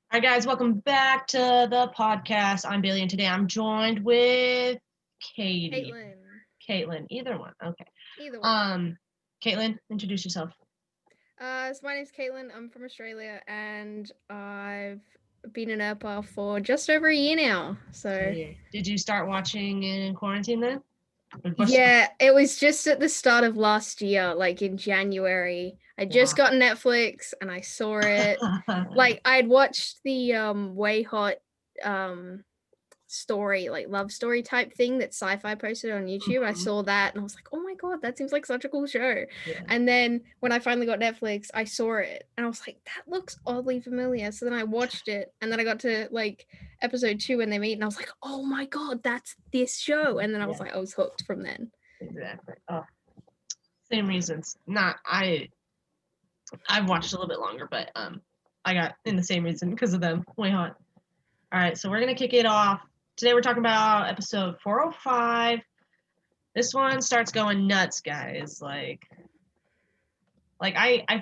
Hi guys, welcome back to the podcast. I'm Bailey, and today I'm joined with Katie. Caitlin, either one. Okay. Either one. Caitlin, introduce yourself. So my name's Caitlin. I'm from Australia, and I've been an Earp for just over a year now. So Did you start watching in quarantine then? yeah, it was just at the start of last year, like in January. I just Wow. got Netflix and I saw it. Like I'd watched the Way Hot um story, like love story type thing that sci-fi posted on YouTube. I Mhm. saw that and I was like, oh my god, that seems like such a cool show. Yeah. And then when I finally got Netflix, I saw it and I was like, that looks oddly familiar. So then I watched it and then I got to like episode 2 when they meet and I was like, oh my god, that's this show. And then I was Yeah, like, I was hooked from then. exactly. Oh, same reasons. I've watched a little bit longer, but I got in the same reason because of them. Way hot. All right, so we're gonna kick it off. Today we're talking about episode 405. This one starts going nuts, guys. I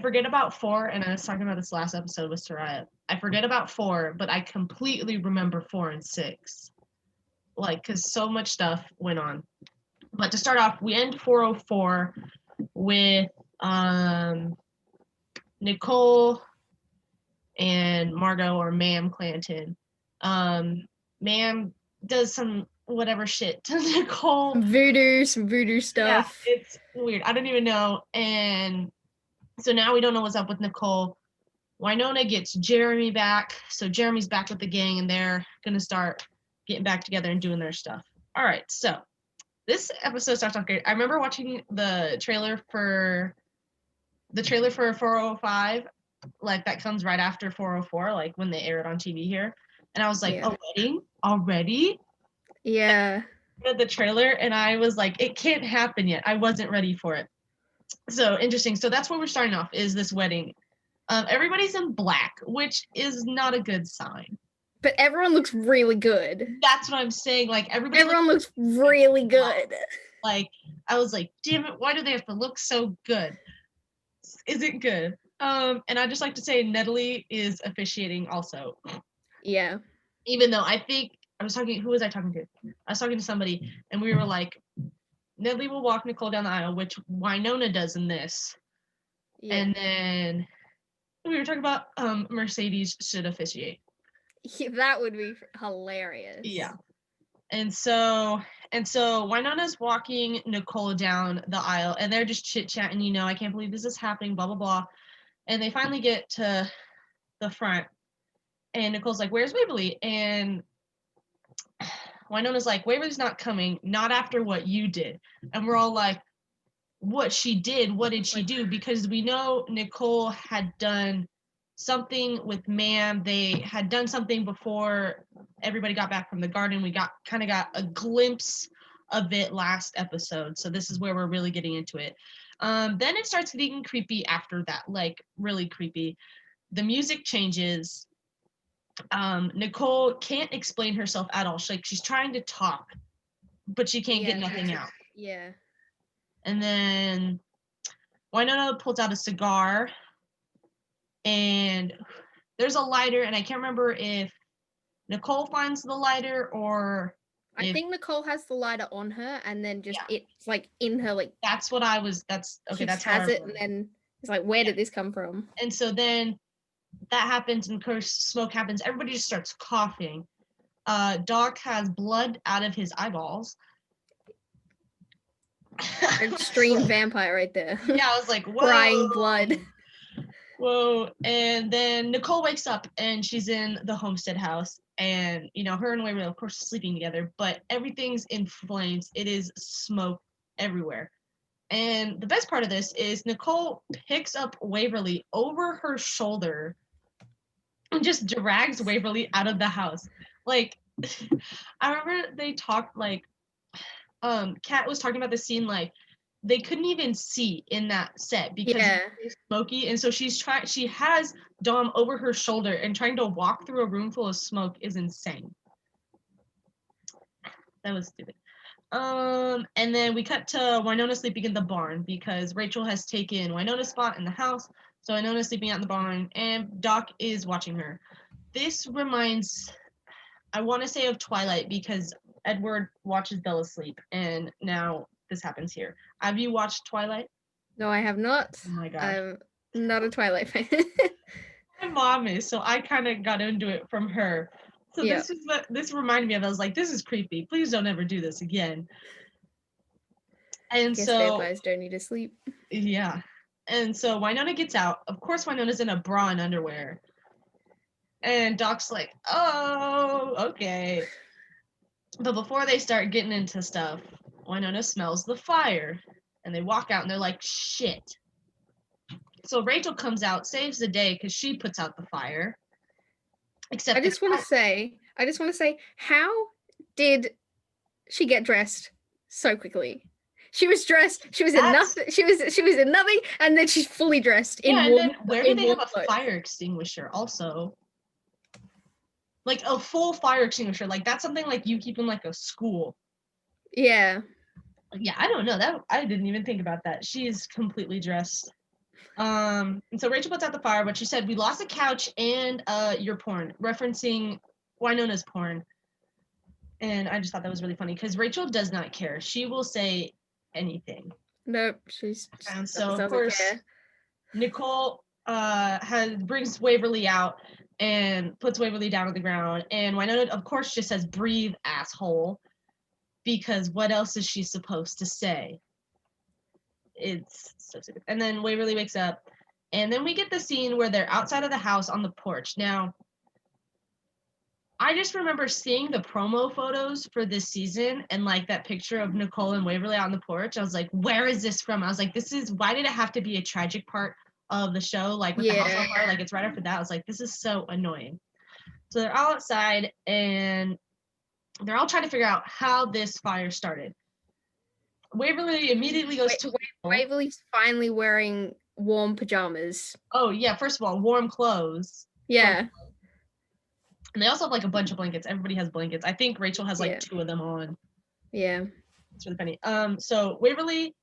forget about 4, and I was talking about this last episode with Soraya. I forget about 4, but I completely remember 4 and 6. Because so much stuff went on. But to start off, we end 404 with Nicole and Margot, or Ma'am Clanton. Ma'am does some whatever shit to Nicole. Some voodoo Yeah, stuff. it's weird. I don't even know. And so now we don't know what's up with Nicole. Wynonna gets Jeremy back. So Jeremy's back with the gang and they're going to start getting back together and doing their stuff. All right. So this episode starts off great. I remember watching the trailer for 405, like that comes right after 404, like when they air it on TV here. And I was like, Yeah. a wedding already? Yeah. The trailer, and I was like, it can't happen yet. I wasn't ready for it. So interesting. So that's where we're starting off, is this wedding. Everybody's in black, which is not a good sign. But everyone looks really good. That's what I'm saying. Like Everyone looks really good. Like I was like, damn it, why do they have to look so good? Is it good? And I just like to say Natalie is officiating also. Yeah. Even though I think who was I talking to? I was talking to somebody, and we were like, Natalie will walk Nicole down the aisle, which Wynonna does in this. Yeah. And then we were talking about Mercedes should officiate. That would be hilarious. Yeah. And so Wynonna's walking Nicole down the aisle, and they're just chit-chatting, I can't believe this is happening, blah, blah, blah. And they finally get to the front, and Nicole's like, where's Waverly? And Wynonna's like, Waverly's not coming, not after what you did. And we're all like, what she did? What did she do? Because we know Nicole had done something with Ma'am. They had done something before everybody got back from the garden. We got a glimpse of it last episode. So this is where we're really getting into it. Then it starts getting creepy after that, like really creepy. The music changes. Nicole can't explain herself at all. She's trying to talk, but she can't get nothing out. Yeah. And then Wynonna pulls out a cigar, and there's a lighter, and I can't remember if Nicole finds the lighter or I think Nicole has the lighter on her, and then just it's like in her, like that's what I was. That's okay. she That's just how has it, and then it's like, where did this come from? And so then that happens, and of course smoke happens. Everybody just starts coughing. Doc has blood out of his eyeballs. Extreme vampire right there. Yeah, I was like, whoa. Crying blood. Whoa. And then Nicole wakes up, and she's in the Homestead house, and her and Waverly, of course, sleeping together, but everything's in flames. It is smoke everywhere. And the best part of this is Nicole picks up Waverly over her shoulder and just drags Waverly out of the house. Like, I remember they talked, like, Kat was talking about the scene, like, they couldn't even see in that set because it's smoky, and so she has Dom over her shoulder, and trying to walk through a room full of smoke is insane. That was stupid. And then we cut to Wynonna sleeping in the barn because Rachel has taken Wynonna's spot in the house, so Wynonna's sleeping out in the barn, and Doc is watching her. this reminds, I want to say, of Twilight because Edward watches Bella sleep, and now this happens here. Have you watched Twilight? No, I have not. Oh my gosh. I'm not a Twilight fan. My mom is, so I kind of got into it from her. So Yeah. this is what this reminded me of. I was like, this is creepy. Please don't ever do this again. And Guess so vampires don't need to sleep. yeah. And so Wynonna gets out. Of course, Wynonna's in a bra and underwear. And Doc's like, oh, okay. But before they start getting into stuff, Wynonna smells the fire. And they walk out and they're like, shit. So Rachel comes out, saves the day because she puts out the fire. Except I just want to say, how did she get dressed so quickly? She was dressed. She was in nothing. She was in nothing, and then she's fully dressed in and warm. then where do they have a clothes? fire extinguisher? Also, like a full fire extinguisher. Like that's something like you keep in like a school. Yeah. Yeah, I don't know that. I didn't even think about that. She is completely dressed. And so Rachel puts out the fire, but she said we lost a couch and your porn, referencing Wynonna's porn. And I just thought that was really funny because Rachel does not care. She will say anything. Nope. She's. And so of course, Nicole brings Waverly out and puts Waverly down on the ground. And Wynonna, of course, just says "breathe, asshole," because what else is she supposed to say? It's so stupid. And then Waverly wakes up, and then we get the scene where they're outside of the house on the porch. Now, I just remember seeing the promo photos for this season and like that picture of Nicole and Waverly out on the porch. I was like, where is this from? I was like, why did it have to be a tragic part of the show? Like with the house on fire, like it's right after that. I was like, this is so annoying. So they're all outside and they're all trying to figure out how this fire started. Waverly immediately goes to Waverly's finally wearing warm pajamas. Oh yeah, first of all, warm clothes. Yeah. And they also have like a bunch of blankets. Everybody has blankets. I think Rachel has like 2 of them on. Yeah. It's really funny. So Waverly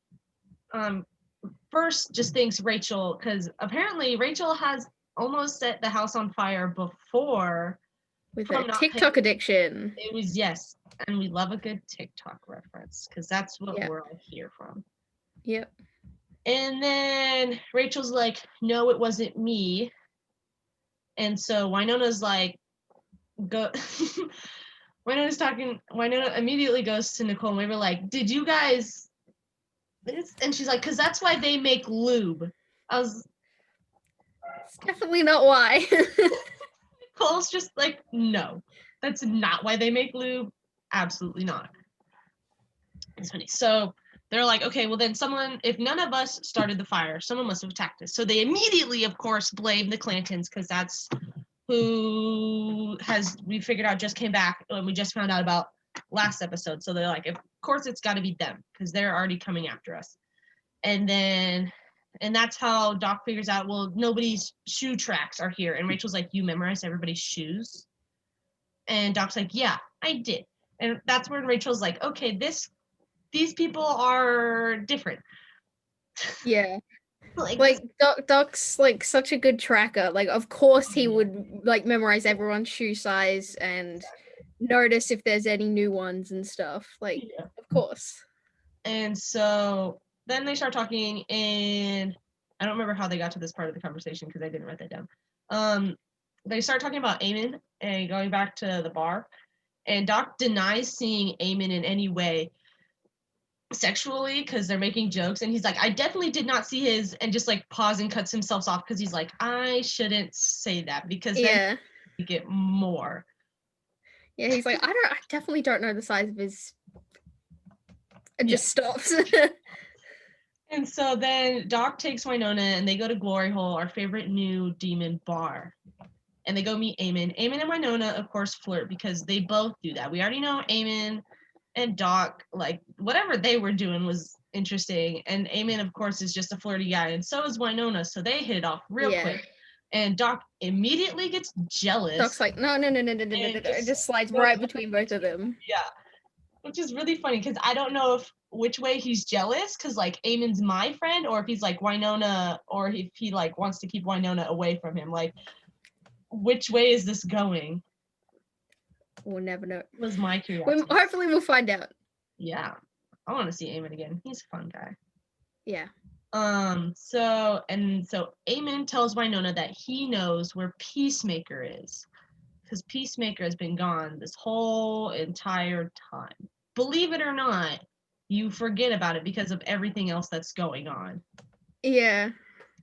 first just thinks Rachel, because apparently Rachel has almost set the house on fire before. With a TikTok addiction. It was, yes. And we love a good TikTok reference because that's what we're all here from. Yep. And then Rachel's like, no, it wasn't me. And so Wynonna's like, Wynonna immediately goes to Nicole and we were like, did you guys, and she's like, because that's why they make lube. It's definitely not why. Nicole's just like, no, that's not why they make lube. Absolutely not. It's funny. So they're like, okay, well then if none of us started the fire, someone must have attacked us. So they immediately, of course, blame the Clantons because that's who we figured out just came back and we just found out about last episode. So they're like, of course it's got to be them because they're already coming after us. And that's how Doc figures out, well, nobody's shoe tracks are here. And Rachel's like, you memorized everybody's shoes? And Doc's like, yeah, I did. And that's when Rachel's like, okay, these people are different. Yeah. like Doc's like such a good tracker. Like, of course he would like memorize everyone's shoe size and notice if there's any new ones and stuff. Like, of course. And so then they start talking, and I don't remember how they got to this part of the conversation because I didn't write that down. They start talking about Eamon and going back to the bar, and Doc denies seeing Eamon in any way sexually because they're making jokes, and he's like, I definitely did not see his, and just like pause and cuts himself off because he's like, I shouldn't say that because then you get more. Yeah, he's like, I definitely don't know the size of his, and just stops. And so then Doc takes Wynonna and they go to Glory Hole, our favorite new demon bar. And they go meet Eamon. Eamon and Wynonna, of course, flirt because they both do that. We already know Eamon and Doc, like, whatever they were doing was interesting. And Eamon, of course, is just a flirty guy. And so is Wynonna. So they hit it off real quick. And Doc immediately gets jealous. Doc's like, no. It just slides right between both of them. Yeah. Which is really funny because I don't know which way he's jealous because like Eamon's my friend, or if he's like Wynonna, or if he like wants to keep Wynonna away from him. Like, which way is this going? We'll never know. Was my curiosity. Hopefully we'll find out. Yeah. I want to see Eamon again. He's a fun guy. Yeah. So Eamon tells Wynonna that he knows where Peacemaker is. Because Peacemaker has been gone this whole entire time. Believe it or not, you forget about it because of everything else that's going on. Yeah.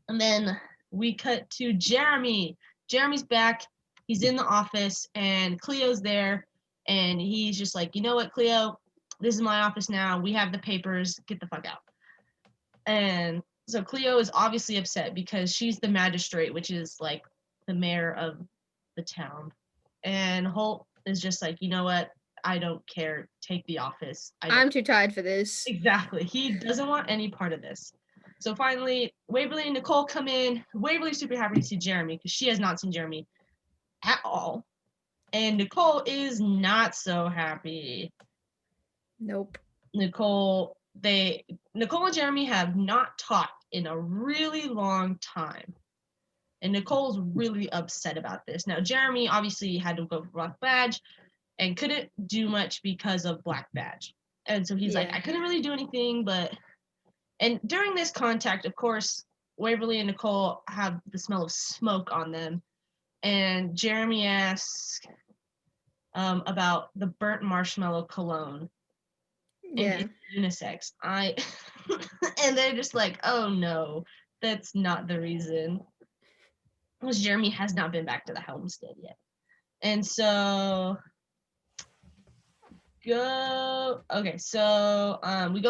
And then we cut to Jeremy. Jeremy's back. He's in the office, and Cleo's there. And he's just like, you know what, Cleo? This is my office now. We have the papers. Get the fuck out. And so Cleo is obviously upset because she's the magistrate, which is like the mayor of the town. And Holt is just like, you know what? I don't care. Take the office. I'm too tired for this. Exactly. He doesn't want any part of this. So finally, Waverly and Nicole come in. Waverly's super happy to see Jeremy because she has not seen Jeremy at all. And Nicole is not so happy. Nope. Nicole and Jeremy have not talked in a really long time. And Nicole's really upset about this. Now, Jeremy obviously had to go for Black Badge and couldn't do much because of Black Badge. And so he's like, I couldn't really do anything, but... And during this contact, of course, Waverly and Nicole have the smell of smoke on them. And Jeremy asks about the burnt marshmallow cologne. Yeah. And it's unisex. And they're just like, oh no, that's not the reason. Because Jeremy has not been back to the homestead yet. And so we go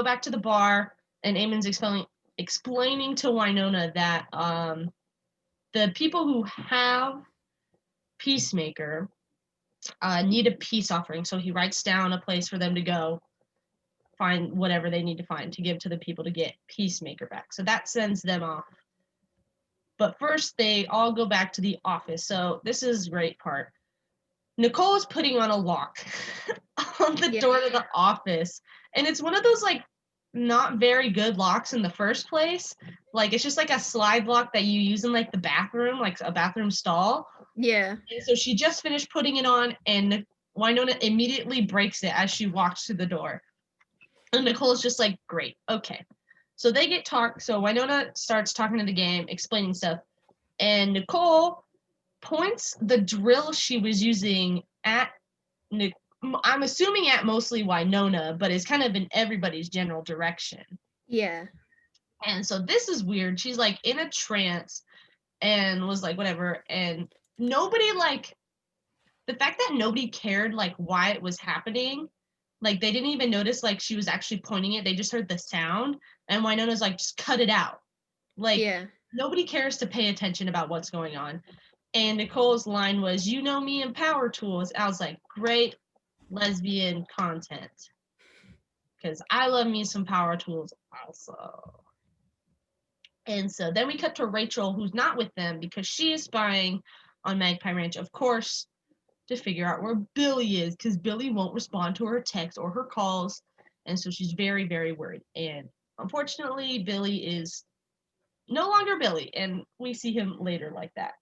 back to the bar, and Eamon's explaining to Wynonna that the people who have Peacemaker need a peace offering. So he writes down a place for them to go find whatever they need to find to give to the people to get Peacemaker back. So that sends them off. But first, they all go back to the office. So this is a great part. Nicole is putting on a lock on the door to the office. And it's one of those, like, not very good locks in the first place. Like, it's just like a slide lock that you use in, like, the bathroom, like a bathroom stall. Yeah. And so she just finished putting it on, and Wynonna immediately breaks it as she walks to the door. And Nicole's just like, great, okay. So they get so Wynonna starts talking to the game, explaining stuff, and Nicole points the drill she was using at, I'm assuming at mostly Wynonna, but it's kind of in everybody's general direction. Yeah. And so this is weird. She's like in a trance and was like, whatever. And nobody, like, the fact that nobody cared, like, why it was happening, like, they didn't even notice, like, she was actually pointing it. They just heard the sound. And Wynonna's like, just cut it out. Like, nobody cares to pay attention about what's going on. And Nicole's line was, you know me and power tools. I was like, great lesbian content. Because I love me some power tools also. And so then we cut to Rachel, who's not with them because she is spying on Magpie Ranch, of course, to figure out where Billy is, because Billy won't respond to her texts or her calls. And so she's very, very worried. And unfortunately, Billy is no longer Billy, and we see him later like that.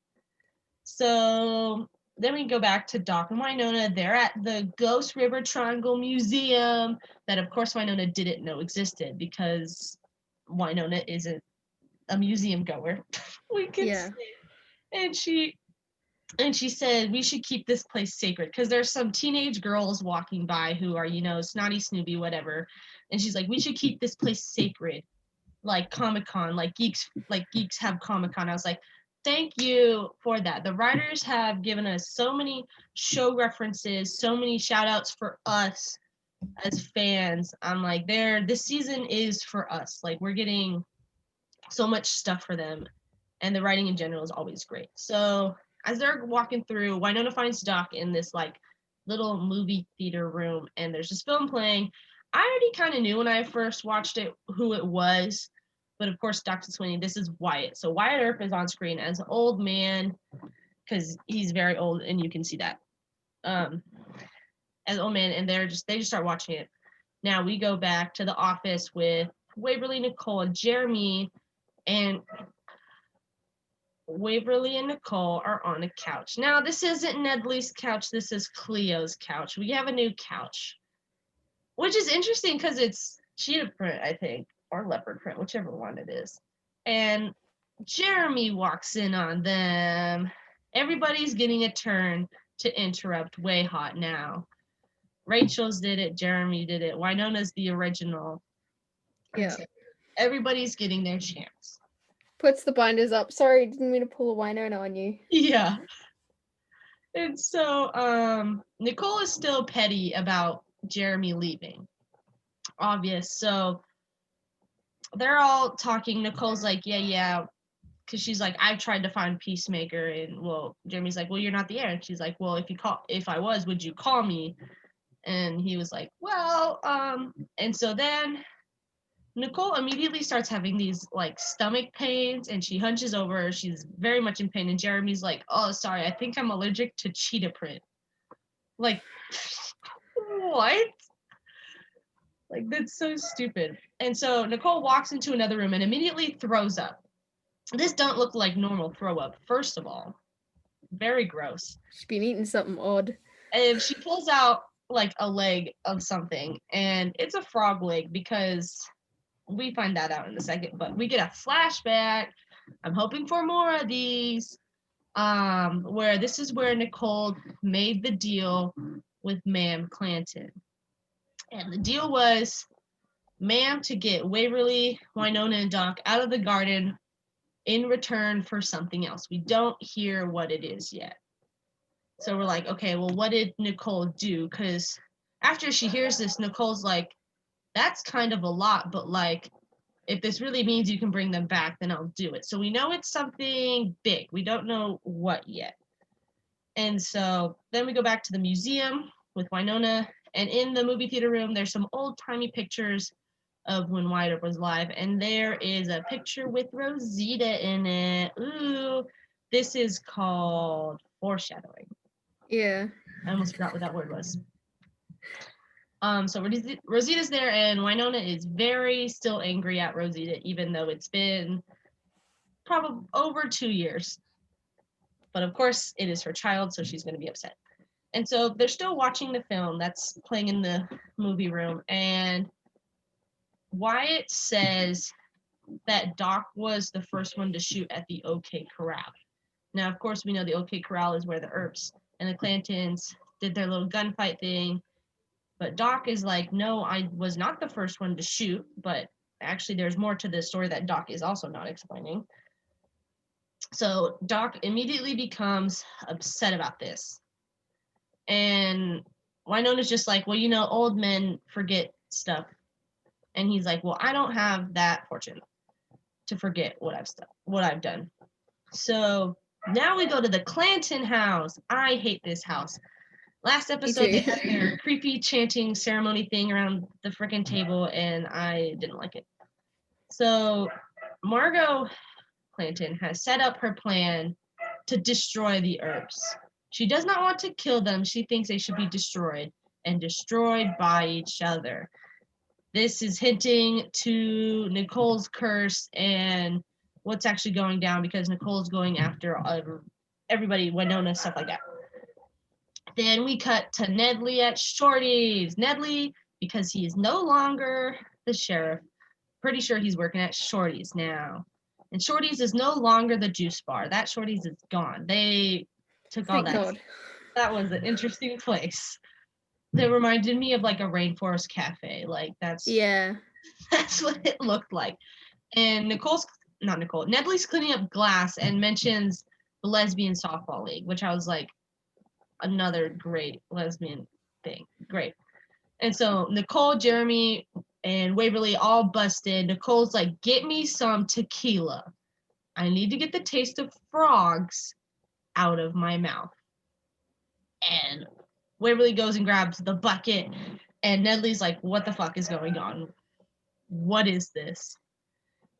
So then we go back to Doc and Wynonna. They're at the Ghost River Triangle Museum that, of course, Wynonna didn't know existed because Wynonna isn't a museum goer. We can say. And she said we should keep this place sacred because there's some teenage girls walking by who are, snotty, snoopy, whatever. And she's like, we should keep this place sacred, like Comic-Con, like geeks have Comic-Con. I was like, thank you for that. The writers have given us so many show references, so many shout outs for us as fans. I'm like, this season is for us. Like, we're getting so much stuff for them, and the writing in general is always great. So as they're walking through, Wynonna finds Doc in this, like, little movie theater room, and there's this film playing. I already kind of knew when I first watched it who it was, but of course, Dr. Sweeney, this is Wyatt. So Wyatt Earp is on screen as an old man, because he's very old, and you can see that. As an old man, and they just start watching it. Now we go back to the office with Waverly, Nicole, and Jeremy, and Waverly and Nicole are on a couch. Now, this isn't Nedley's couch. This is Cleo's couch. We have a new couch, which is interesting because it's cheetah print, I think, or leopard print, whichever one it is. And Jeremy walks in on them. Everybody's getting a turn to interrupt. Way hot now. Rachel's did it. Jeremy did it. Wynonna's the original. Yeah. So everybody's getting their chance. Puts the binders up. Sorry, didn't mean to pull a Wynonna on you. Yeah. And so Nicole is still petty about Jeremy leaving. Obvious. So they're all talking. Nicole's like, yeah. Because she's like, I've tried to find Peacemaker. And well, Jeremy's like, well, you're not the heir. And she's like, well, if I was, would you call me? And he was like, well, and so then Nicole immediately starts having these like stomach pains and she hunches over. She's very much in pain. And Jeremy's like, oh, sorry, I think I'm allergic to cheetah print. Like, what? Like, that's so stupid. And so Nicole walks into another room and immediately throws up. This don't look like normal throw up, first of all. Very gross. She's been eating something odd. And she pulls out like a leg of something, and it's a frog leg because we find that out in a second, but we get a flashback. I'm hoping for more of these. Where this is where Nicole made the deal with Ma'am Clanton. And the deal was Ma'am to get Waverly, Wynonna, and Doc out of the garden in return for something else. We don't hear what it is yet. So we're like, okay, well, what did Nicole do? Because after she hears this, Nicole's like, that's kind of a lot, but like, if this really means you can bring them back, then I'll do it. So we know it's something big. We don't know what yet. And so then we go back to the museum with Wynonna. And in the movie theater room, there's some old-timey pictures of when Wyatt Earp was alive. And there is a picture with Rosita in it. Ooh, this is called foreshadowing. Yeah. I almost forgot what that word was. So Rosita's there, and Wynonna is very still angry at Rosita, even though it's been probably over 2 years. But of course, it is her child, so she's going to be upset. And so they're still watching the film that's playing in the movie room, and Wyatt says that Doc was the first one to shoot at the OK Corral. Now, of course, we know the OK Corral is where the Earps and the Clantons did their little gunfight thing. But Doc is like, no, I was not the first one to shoot, but actually there's more to this story that Doc is also not explaining. So Doc immediately becomes upset about this. And Wynonna's just like, well, old men forget stuff. And he's like, well, I don't have that fortune to forget what I've done. So now we go to the Clanton house. I hate this house. Last episode, they had their creepy chanting ceremony thing around the frickin' table, and I didn't like it. So Margot Clanton has set up her plan to destroy the Earps. She does not want to kill them. She thinks they should be destroyed, and destroyed by each other. This is hinting to Nicole's curse and what's actually going down, because Nicole's going after everybody, Wynonna, stuff like that. Then we cut to Nedley at Shorty's. Nedley, because he is no longer the sheriff, pretty sure he's working at Shorty's now. And Shorty's is no longer the juice bar. That Shorty's is gone. They took all that. God. That was an interesting place. That reminded me of like a rainforest cafe. Like that's what it looked like. And Nedley's cleaning up glass and mentions the lesbian softball league, which I was like, another great lesbian thing. Great. And so Nicole, Jeremy, and Waverly all busted. Nicole's like, get me some tequila. I need to get the taste of frogs out of my mouth. And Waverly goes and grabs the bucket, and Nedley's like, what the fuck is going on? What is this?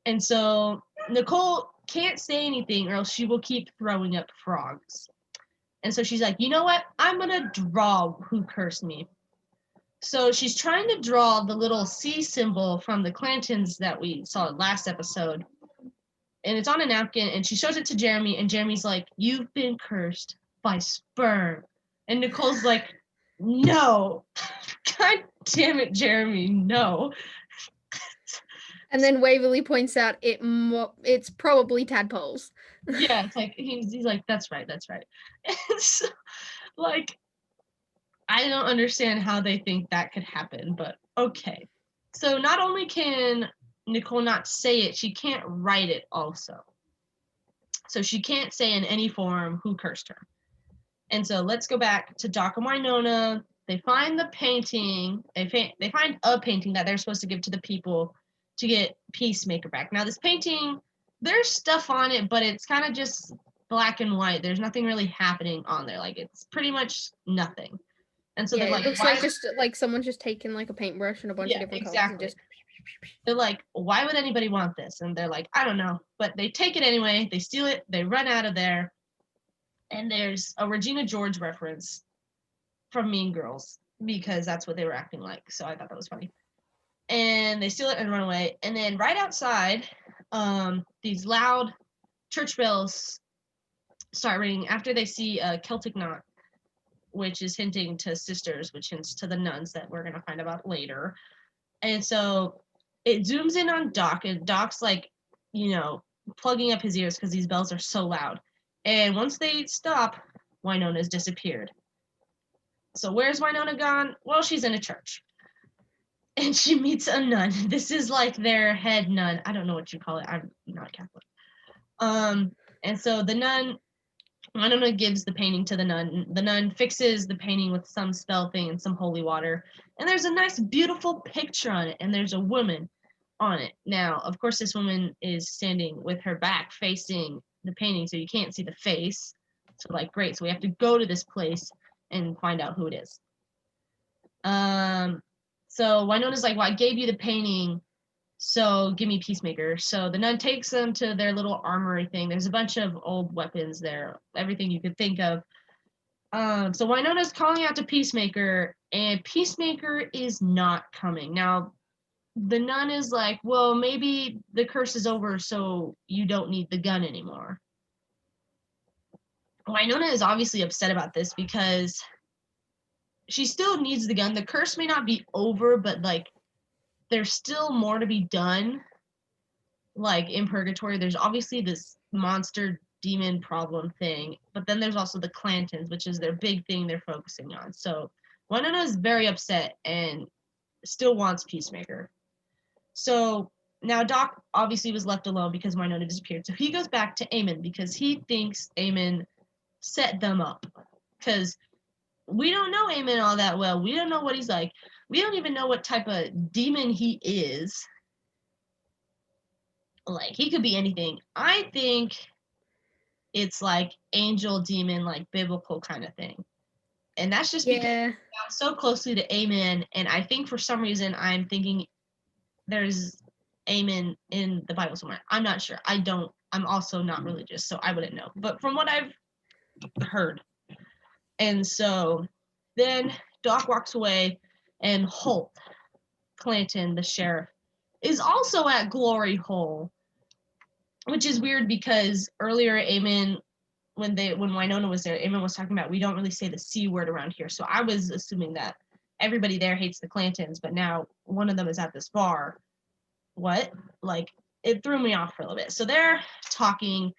And so Nicole can't say anything or else she will keep throwing up frogs. And so she's like, you know what? I'm going to draw who cursed me. So she's trying to draw the little C symbol from the Clantons that we saw last episode. and it's on a napkin, and she shows it to Jeremy, and Jeremy's like, "You've been cursed by sperm," and Nicole's like, "No, God damn it, Jeremy, no." And then Waverly points out it's probably tadpoles. Yeah, it's like he's like, "That's right, that's right." And so, like, I don't understand how they think that could happen, but okay. So not only can Nicole not say it, she can't write it also. So she can't say in any form who cursed her. And so let's go back to Doc and Wynonna. They find the painting. They find a painting that they're supposed to give to the people to get Peacemaker back. Now this painting, there's stuff on it, but it's kind of just black and white. There's nothing really happening on there. Like it's pretty much nothing. And so yeah, they're like, it looks why? like just like someone just taking like a paintbrush and a bunch of different colors and just. They're like, why would anybody want this? And they're like, I don't know. But they take it anyway. They steal it. They run out of there. And there's a Regina George reference from Mean Girls because that's what they were acting like. So I thought that was funny. And they steal it and run away. And then right outside, these loud church bells start ringing after they see a Celtic knot, which is hinting to sisters, which hints to the nuns that we're going to find about later. And so it zooms in on Doc, and Doc's like, plugging up his ears because these bells are so loud. And once they stop, Wynonna's disappeared. So where's Wynonna gone? Well, she's in a church. And she meets a nun. This is like their head nun. I don't know what you call it. I'm not Catholic. And so the nun, Wynonna gives the painting to the nun. The nun fixes the painting with some spell thing and some holy water. And there's a nice, beautiful picture on it. And there's a woman on it. Now, of course, this woman is standing with her back facing the painting, so you can't see the face. So, like, great. So we have to go to this place and find out who it is. So Wynonna's like, well, I gave you the painting, so give me Peacemaker. So the nun takes them to their little armory thing. There's a bunch of old weapons there, everything you could think of. So Wynonna's calling out to Peacemaker, and Peacemaker is not coming. Now, the nun is like, well, maybe the curse is over, so you don't need the gun anymore. Wynonna is obviously upset about this because she still needs the gun. The curse may not be over, but like there's still more to be done. Like in Purgatory, there's obviously this monster demon problem thing, but then there's also the Clantons, which is their big thing they're focusing on. So Wynonna is very upset and still wants Peacemaker. So now Doc obviously was left alone because Wynonna disappeared. So he goes back to Eamon because he thinks Eamon set them up. Because we don't know Eamon all that well. We don't know what he's like. We don't even know what type of demon he is. Like, he could be anything. I think it's like angel, demon, like biblical kind of thing. And that's just because it's so closely to Eamon. And I think for some reason I'm thinking there's Eamon in the Bible somewhere. I'm not sure. I'm also not religious, so I wouldn't know. But from what I've heard. And so then Doc walks away, and Holt Clanton, the sheriff, is also at Glory Hole, which is weird because earlier Eamon, when Wynonna was there, Eamon was talking about we don't really say the C word around here. So I was assuming that everybody there hates the Clantons, but now one of them is at this bar. What? Like, it threw me off for a little bit. So they're talking.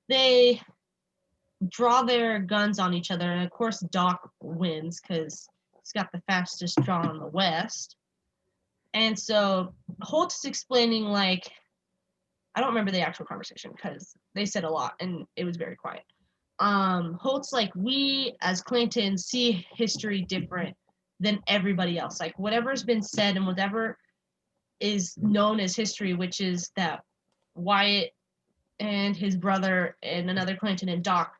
They draw their guns on each other, and of course Doc wins because he's got the fastest draw in the West. And so Holt is explaining, like, I don't remember the actual conversation because they said a lot and it was very quiet. Holt's like, we as Clantons see history different than everybody else. Like, whatever's been said and whatever is known as history, which is that Wyatt and his brother and another Clanton and Doc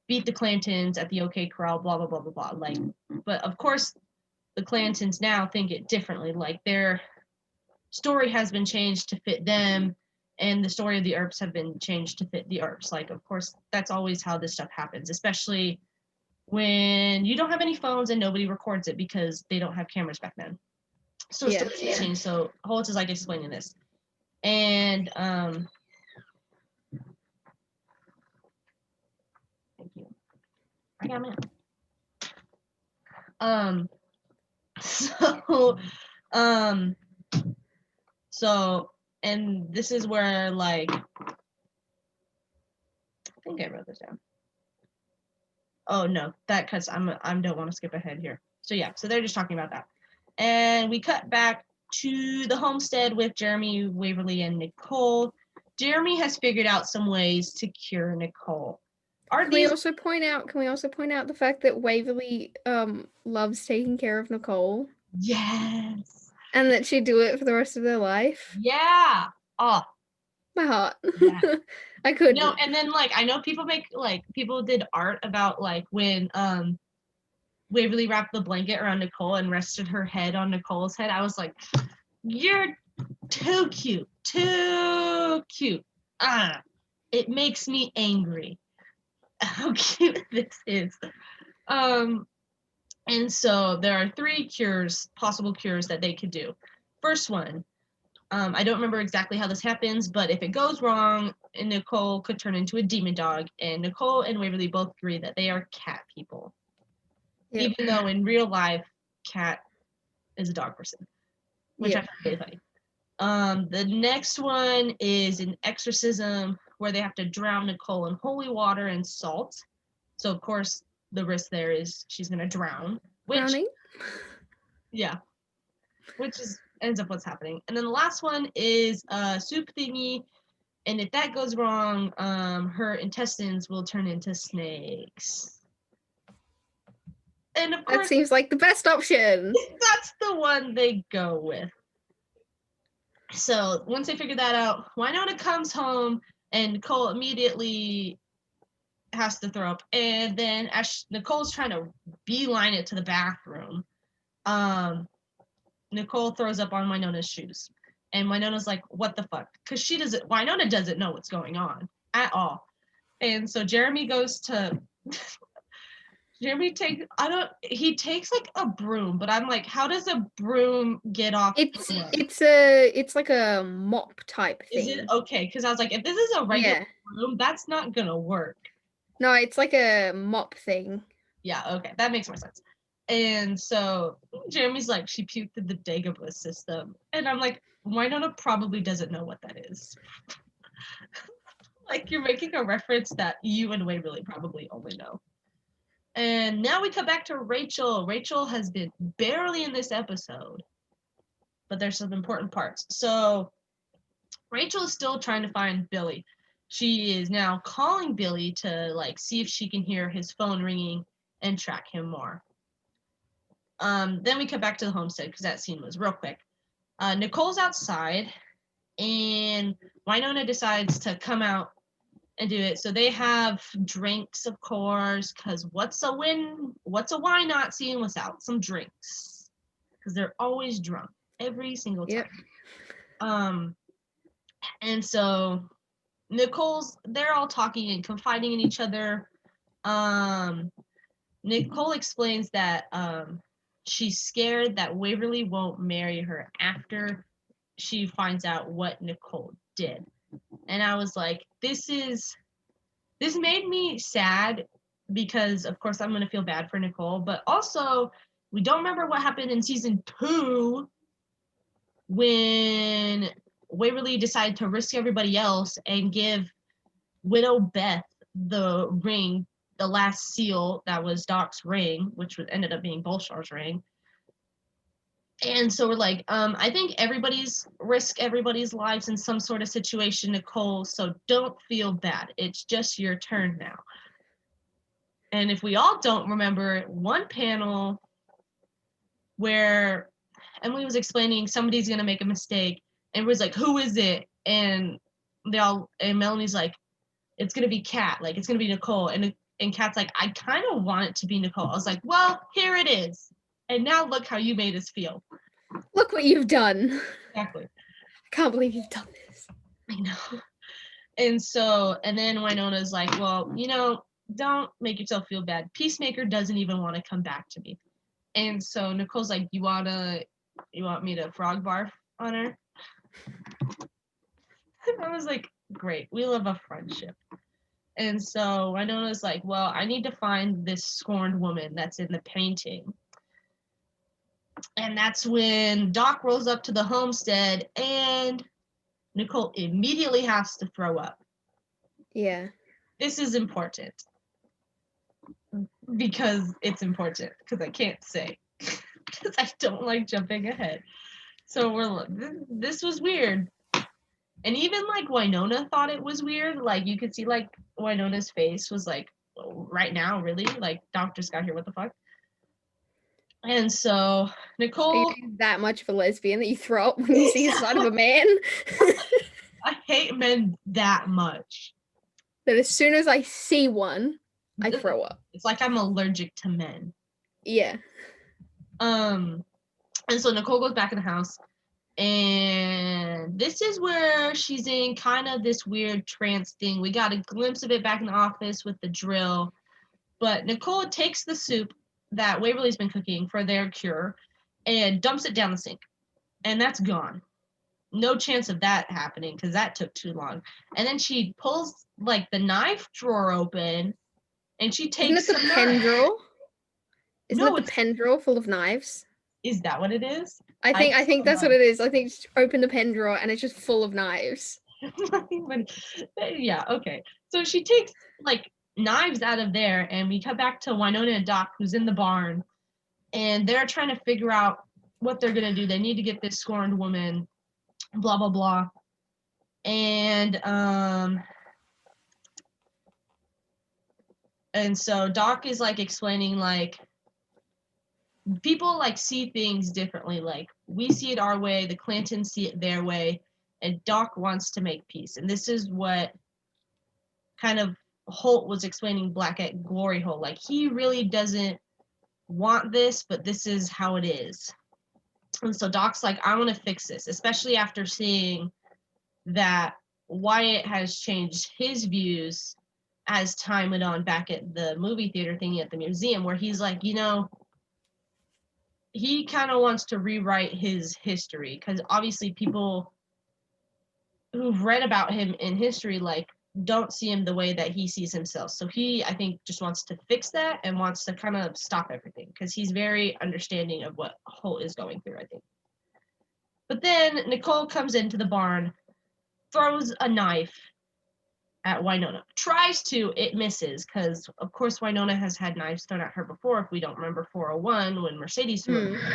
beat the Clantons at the OK Corral, blah, blah, blah, blah, blah. Like, but of course, the Clantons now think it differently. Like, their story has been changed to fit them, and the story of the Earps have been changed to fit the Earps. Like, of course, that's always how this stuff happens, especially when you don't have any phones and nobody records it because they don't have cameras back then. So stories change. So Holt is like explaining this. And I got mail. So, so, and this is where, like, I think I wrote this down. Oh no, that because I don't want to skip ahead here. So yeah, so they're just talking about that, and we cut back to the homestead with Jeremy, Waverly, and Nicole. Jeremy has figured out some ways to cure Nicole. Can we also point out the fact that Waverly loves taking care of Nicole? Yes. And that she'd do it for the rest of their life? Yeah. Oh. My heart. Yeah. I couldn't. No, and then like I know people did art about like when Waverly wrapped the blanket around Nicole and rested her head on Nicole's head. I was like, you're too cute. Too cute. It makes me angry how cute this is. And so there are 3 possible cures that they could do. First one, I don't remember exactly how this happens, but if it goes wrong, Nicole could turn into a demon dog, and Nicole and Waverly both agree that they are cat people. Yep. Even though in real life, Cat is a dog person, which I find really funny. The next one is an exorcism where they have to drown Nicole in holy water and salt. So of course the risk there is she's gonna drown. Drowning? Yeah. Which ends up what's happening. And then the last one is a soup thingy, and if that goes wrong, her intestines will turn into snakes. And of course, that seems like the best option. That's the one they go with. So once they figure that out, Wynonna comes home and Nicole immediately has to throw up. And then as Nicole's trying to beeline it to the bathroom, Nicole throws up on Wynonna's shoes. And Wynonna's like, what the fuck? Because Wynonna doesn't know what's going on at all. And so Jeremy goes to he takes like a broom, but I'm like, how does a broom get off? It's like a mop type thing. Is it? Okay, because I was like, if this is a regular broom, that's not gonna work. No, it's like a mop thing. Yeah, okay, that makes more sense. And so Jeremy's like, she puked in the Dagobah system. And I'm like, Wynonna probably doesn't know what that is. Like, you're making a reference that you and Waverly probably only know. And now we come back to Rachel. Rachel has been barely in this episode, but there's some important parts. So Rachel is still trying to find Billy. She is now calling Billy to like see if she can hear his phone ringing and track him more. Then we come back to the homestead because that scene was real quick. Nicole's outside, and Wynonna decides to come out and do it. So they have drinks, of course, because what's a why not scene without some drinks? Because they're always drunk every single time. Yep. And so they're all talking and confiding in each other. Nicole explains that she's scared that Waverly won't marry her after she finds out what Nicole did. And I was like, this made me sad because, of course, I'm going to feel bad for Nicole. But also, we don't remember what happened in season 2 when Waverly decided to risk everybody else and give Widow Beth the ring, the last seal that was Doc's ring, which ended up being Bolshar's ring. And so we're like, I think risk everybody's lives in some sort of situation, Nicole, so don't feel bad. It's just your turn now. And if we all don't remember one panel where Emily was explaining somebody's going to make a mistake, and was like, who is it? And Melanie's like, it's going to be Kat, like, it's going to be Nicole. And Kat's like, I kind of want it to be Nicole. I was like, well, here it is. And now look how you made us feel. Look what you've done. Exactly. I can't believe you've done this. I know. And then Wynonna's like, well, don't make yourself feel bad. Peacemaker doesn't even want to come back to me. And so Nicole's like, you want me to frog barf on her? And I was like, great. We love a friendship. And so Wynonna's like, well, I need to find this scorned woman that's in the painting. And that's when Doc rolls up to the homestead and Nicole immediately has to throw up. Yeah. This is important. Because it's important. Because I can't say. Because I don't like jumping ahead. So this was weird. And even like Wynonna thought it was weird. Like you could see like Wynonna's face was like, oh, right now, really? Like Doc just got here, what the fuck? And so Nicole, are you that much of a lesbian that you throw up when you see the side of a man? I hate men that much. That as soon as I see one, I throw up. It's like I'm allergic to men. Yeah. And so Nicole goes back in the house, and this is where she's in kind of this weird trance thing. We got a glimpse of it back in the office with the drill, but Nicole takes the soup that Waverly's been cooking for their cure and dumps it down the sink, and that's gone. No chance of that happening because that took too long. And then she pulls like the knife drawer open, and she takes. Isn't it the pen drawer? Isn't No, it the pen drawer full of knives? Is that what it is? I think that's what it is. I think just open the pen drawer and it's just full of knives. Yeah, okay. So she takes like knives out of there, and we cut back to Wynonna and Doc, who's in the barn, and they're trying to figure out what they're gonna do. They need to get this scorned woman, blah blah blah. And so Doc is like explaining like people like see things differently. Like we see it our way, the Clantons see it their way, and Doc wants to make peace. And this is what kind of Holt was explaining Black at Glory Hole. Like he really doesn't want this, but this is how it is. And so Doc's like, I want to fix this, especially after seeing that Wyatt has changed his views as time went on back at the movie theater thingy at the museum, where he's like, you know, he kind of wants to rewrite his history, because obviously people who've read about him in history like don't see him the way that he sees himself. So he, I think, just wants to fix that and wants to kind of stop everything, because he's very understanding of what Holt is going through, I think. But then Nicole comes into the barn, throws a knife at Wynonna. Tries to, it misses, because of course Wynonna has had knives thrown at her before, if we don't remember 401 when Mercedes threw it at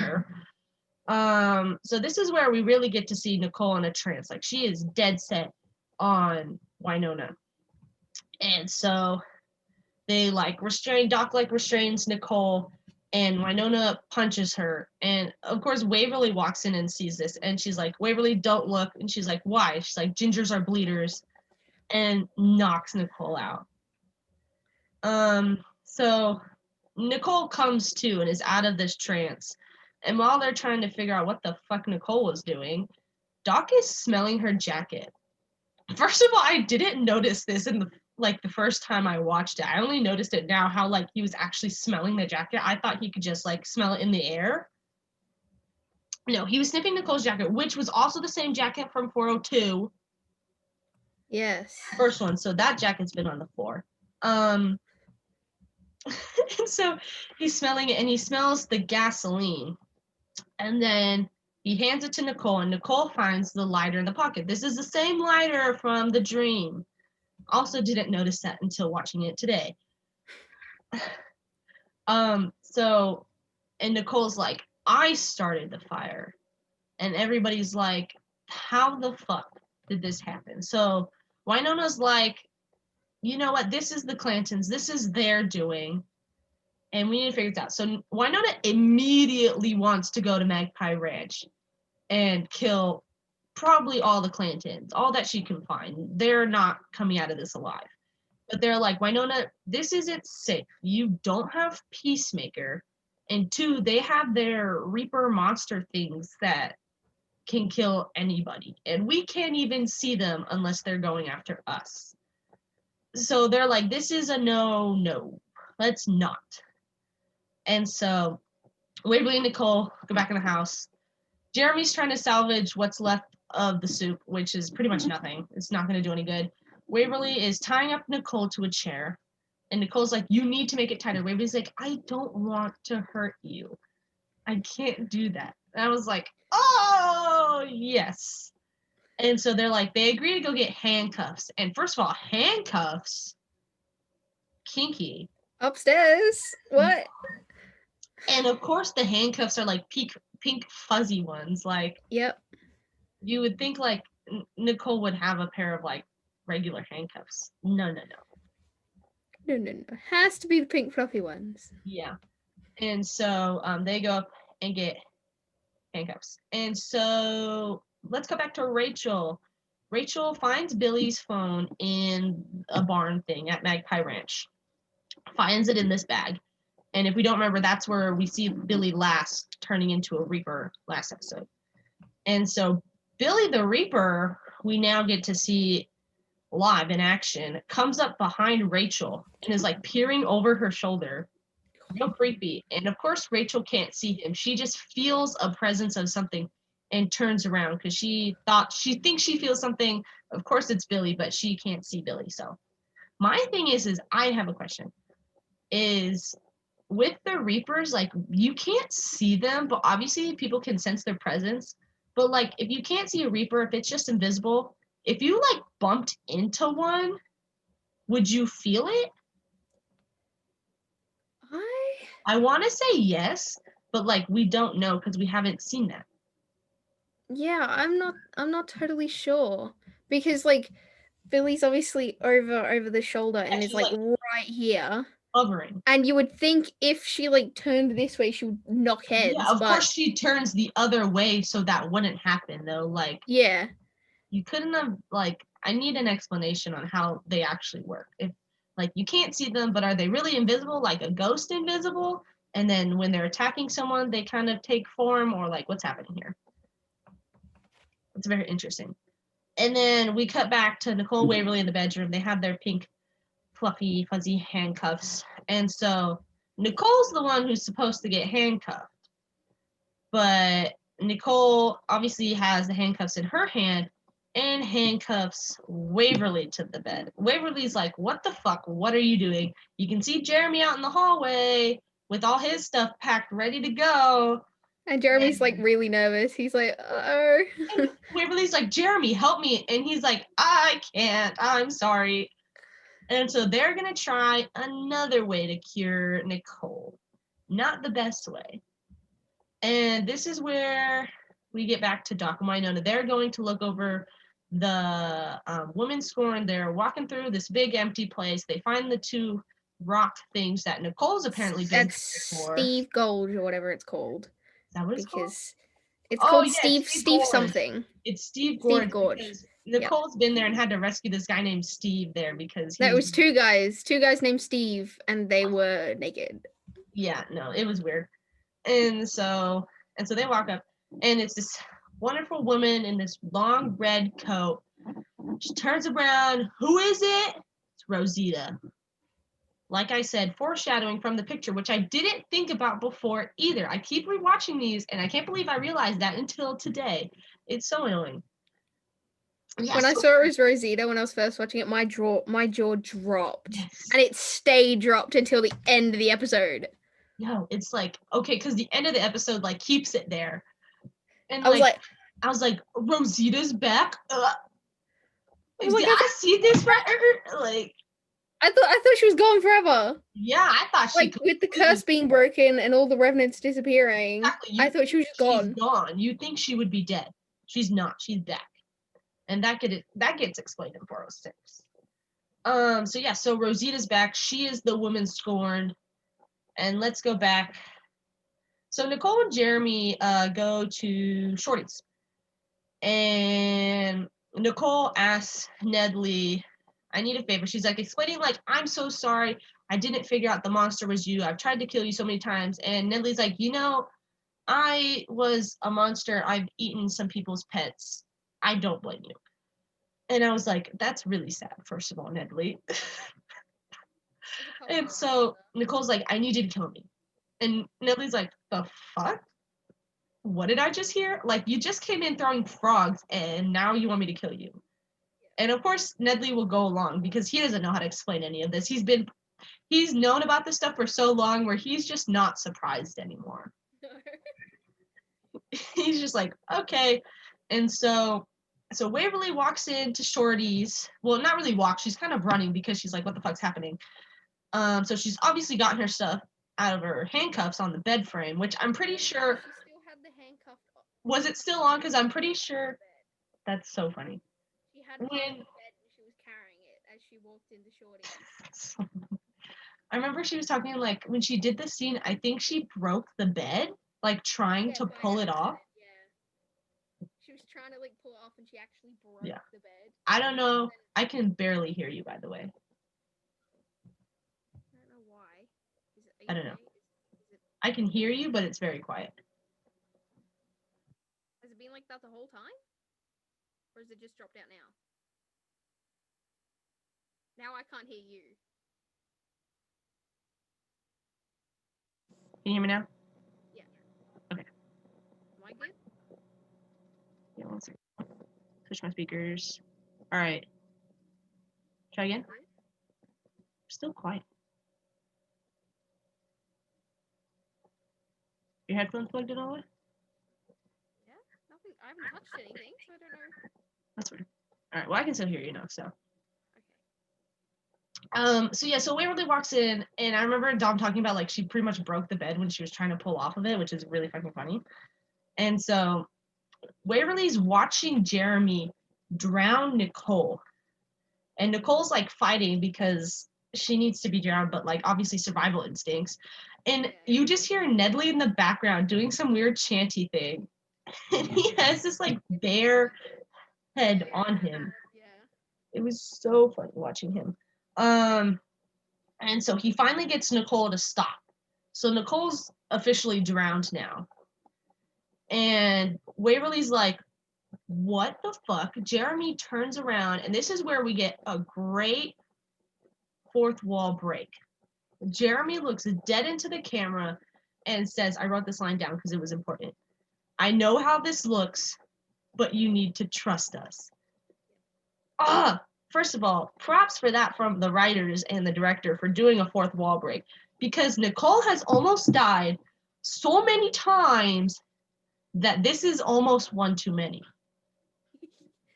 her. So this is where we really get to see Nicole in a trance. Like she is dead set on Wynonna. And so they like Doc like restrains Nicole, and Wynonna punches her. And of course Waverly walks in and sees this, and she's like, Waverly, don't look. And she's like, why? She's like, gingers are bleeders, and knocks Nicole out. So Nicole comes to and is out of this trance. And while they're trying to figure out what the fuck Nicole was doing, Doc is smelling her jacket. First of all, I didn't notice this in the first time I watched it. I only noticed it now, how like he was actually smelling the jacket. I thought he could just like smell it in the air. No, he was sniffing Nicole's jacket, which was also the same jacket from 402. Yes. First one. So that jacket's been on the floor. And so he's smelling it, and he smells the gasoline. And then he hands it to Nicole, and Nicole finds the lighter in the pocket. This is the same lighter from the dream. Also didn't notice that until watching it today. So, and Nicole's like, I started the fire. And everybody's like, how the fuck did this happen? So Wynonna's like, you know what? This is the Clantons. This is their doing. And we need to figure this out. So Wynonna immediately wants to go to Magpie Ranch and kill probably all the Clantons, all that she can find. They're not coming out of this alive. But they're like, Wynonna, this isn't safe. You don't have Peacemaker. And 2, they have their Reaper monster things that can kill anybody. And we can't even see them unless they're going after us. So they're like, this is a no. Let's not. And so Waverly and Nicole go back in the house. Jeremy's trying to salvage what's left of the soup, which is pretty much nothing. It's not going to do any good. Waverly is tying up Nicole to a chair. And Nicole's like, you need to make it tighter. Waverly's like, I don't want to hurt you. I can't do that. And I was like, oh, yes. And so they're like, they agree to go get handcuffs. And first of all, handcuffs, kinky. Upstairs. What? And of course, the handcuffs are like pink fuzzy ones. Like, yep. You would think like Nicole would have a pair of like regular handcuffs. No. No. Has to be the pink fluffy ones. Yeah. And so they go up and get handcuffs. And so let's go back to Rachel. Rachel finds Billy's phone in a barn thing at Magpie Ranch. Finds it in this bag. And if we don't remember, that's where we see Billy last turning into a Reaper last episode. And so Billy the Reaper, we now get to see live in action, comes up behind Rachel and is like peering over her shoulder. Real creepy. And of course, Rachel can't see him. She just feels a presence of something and turns around because she thinks she feels something. Of course, it's Billy, but she can't see Billy. So my thing is I have a question. Is with the Reapers, like you can't see them, but obviously people can sense their presence. But like if you can't see a Reaper, if it's just invisible, if you like bumped into one, would you feel it? I want to say yes, but like we don't know because we haven't seen that. Yeah, I'm not totally sure because like Billy's obviously over the shoulder and is like right here. Hovering. And you would think if she like turned this way, she would knock heads. Yeah, of course she turns the other way so that wouldn't happen though. Like yeah, you couldn't have like. I need an explanation on how they actually work. If like you can't see them, but are they really invisible, like a ghost invisible? And then when they're attacking someone, they kind of take form, or like what's happening here? It's very interesting. And then we cut back to Nicole Waverly in the bedroom. They have their pink, fluffy, fuzzy handcuffs. And so Nicole's the one who's supposed to get handcuffed. But Nicole obviously has the handcuffs in her hand and handcuffs Waverly to the bed. Waverly's like, what the fuck? What are you doing? You can see Jeremy out in the hallway with all his stuff packed, ready to go. And Jeremy's like really nervous. He's like, oh. And Waverly's like, Jeremy, help me. And he's like, I can't. I'm sorry. And so they're going to try another way to cure Nicole. Not the best way. And this is where we get back to Doc and Wynonna. They're going to look over the women's scorn. They're walking through this big empty place. They find the two rock things that Nicole's apparently been That's Steve Gold or whatever it's called. Is that what it's called? It's called Steve something. It's Steve Gorge. Steve Gorge. Because Nicole's been there and had to rescue this guy named Steve there because that was two guys named Steve, and they were naked. Yeah, no, it was weird. And so they walk up, and it's this wonderful woman in this long red coat. She turns around. Who is it? It's Rosita. Like I said, foreshadowing from the picture, which I didn't think about before either. I keep rewatching these, and I can't believe I realized that until today. It's so annoying. Yeah, when I saw it was Rosita, when I was first watching it, my jaw dropped. Yes. And it stayed dropped until the end of the episode. No, it's like, okay, because the end of the episode, like, keeps it there. And I was like, Rosita's back? Did I see this right? Like, I thought she was gone forever. Yeah, I thought she with the curse being broken and all the revenants disappearing. Exactly. I thought she was just gone. She's gone. You think she would be dead. She's not. She's back. And that gets explained in 406. So Rosita's back. She is the woman scorned. And let's go back. So Nicole and Jeremy go to Shorty's. And Nicole asks Nedley, I need a favor. She's like explaining, like, I'm so sorry. I didn't figure out the monster was you. I've tried to kill you so many times. And Nedley's like, I was a monster. I've eaten some people's pets. I don't blame you. And I was like, that's really sad, first of all, Nedley. And so Nicole's like, I need you to kill me. And Nedley's like, the fuck? What did I just hear? Like, you just came in throwing frogs, and now you want me to kill you. And of course, Nedley will go along because he doesn't know how to explain any of this. He's known about this stuff for so long where he's just not surprised anymore. He's just like, okay. And so Waverly walks into Shorty's. Well, not really walk. She's kind of running because she's like, what the fuck's happening? So she's obviously gotten her stuff out of her handcuffs on the bed frame, which I'm pretty sure. She still had the handcuff. Was it still on? Because I'm pretty sure. That's so funny. She had part of the bed and she was carrying it as she walked into Shorty. I remember she was talking like when she did this scene, I think she broke the bed, like trying to pull it off. Yeah. She was trying to like pull it off and she actually broke the bed. I don't know. I can barely hear you, by the way. I don't know why. I don't know. I can hear you, but it's very quiet. Has it been like that the whole time? Or has it just dropped out now? Now I can't hear you. Can you hear me now? Yeah. Okay. Am I good? Yeah, one second. Switch my speakers. All right. Try again. Still quiet. Your headphones plugged in all the way? Yeah. Nothing. I haven't touched anything, so I don't know. That's weird. All right. Well, I can still hear you now, so. Okay. So Waverly walks in, and I remember Dom talking about like she pretty much broke the bed when she was trying to pull off of it, which is really fucking funny. And so Waverly's watching Jeremy drown Nicole, and Nicole's like fighting because she needs to be drowned, but like obviously survival instincts. And you just hear Nedley in the background doing some weird chanty thing, and he has this like bare head on him. Yeah. It was so funny watching him. And so he finally gets Nicole to stop. So Nicole's officially drowned now. And Waverly's like, what the fuck? Jeremy turns around, and this is where we get a great fourth wall break. Jeremy looks dead into the camera and says, I wrote this line down because it was important. I know how this looks, but you need to trust us. First of all, props for that from the writers and the director for doing a fourth wall break, because Nicole has almost died so many times that this is almost one too many.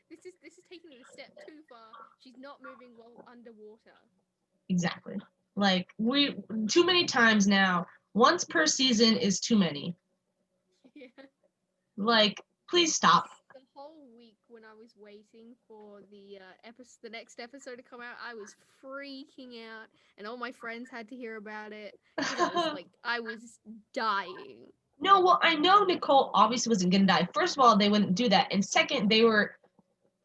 This is taking it a step too far. She's not moving well underwater. Exactly. Like we too many times now. Once per season is too many. Yeah. Like, please stop. The whole week when I was waiting for the next episode to come out, I was freaking out, and all my friends had to hear about it. I was dying. No, well, I know Nicole obviously wasn't gonna die. First of all, they wouldn't do that, and second, they were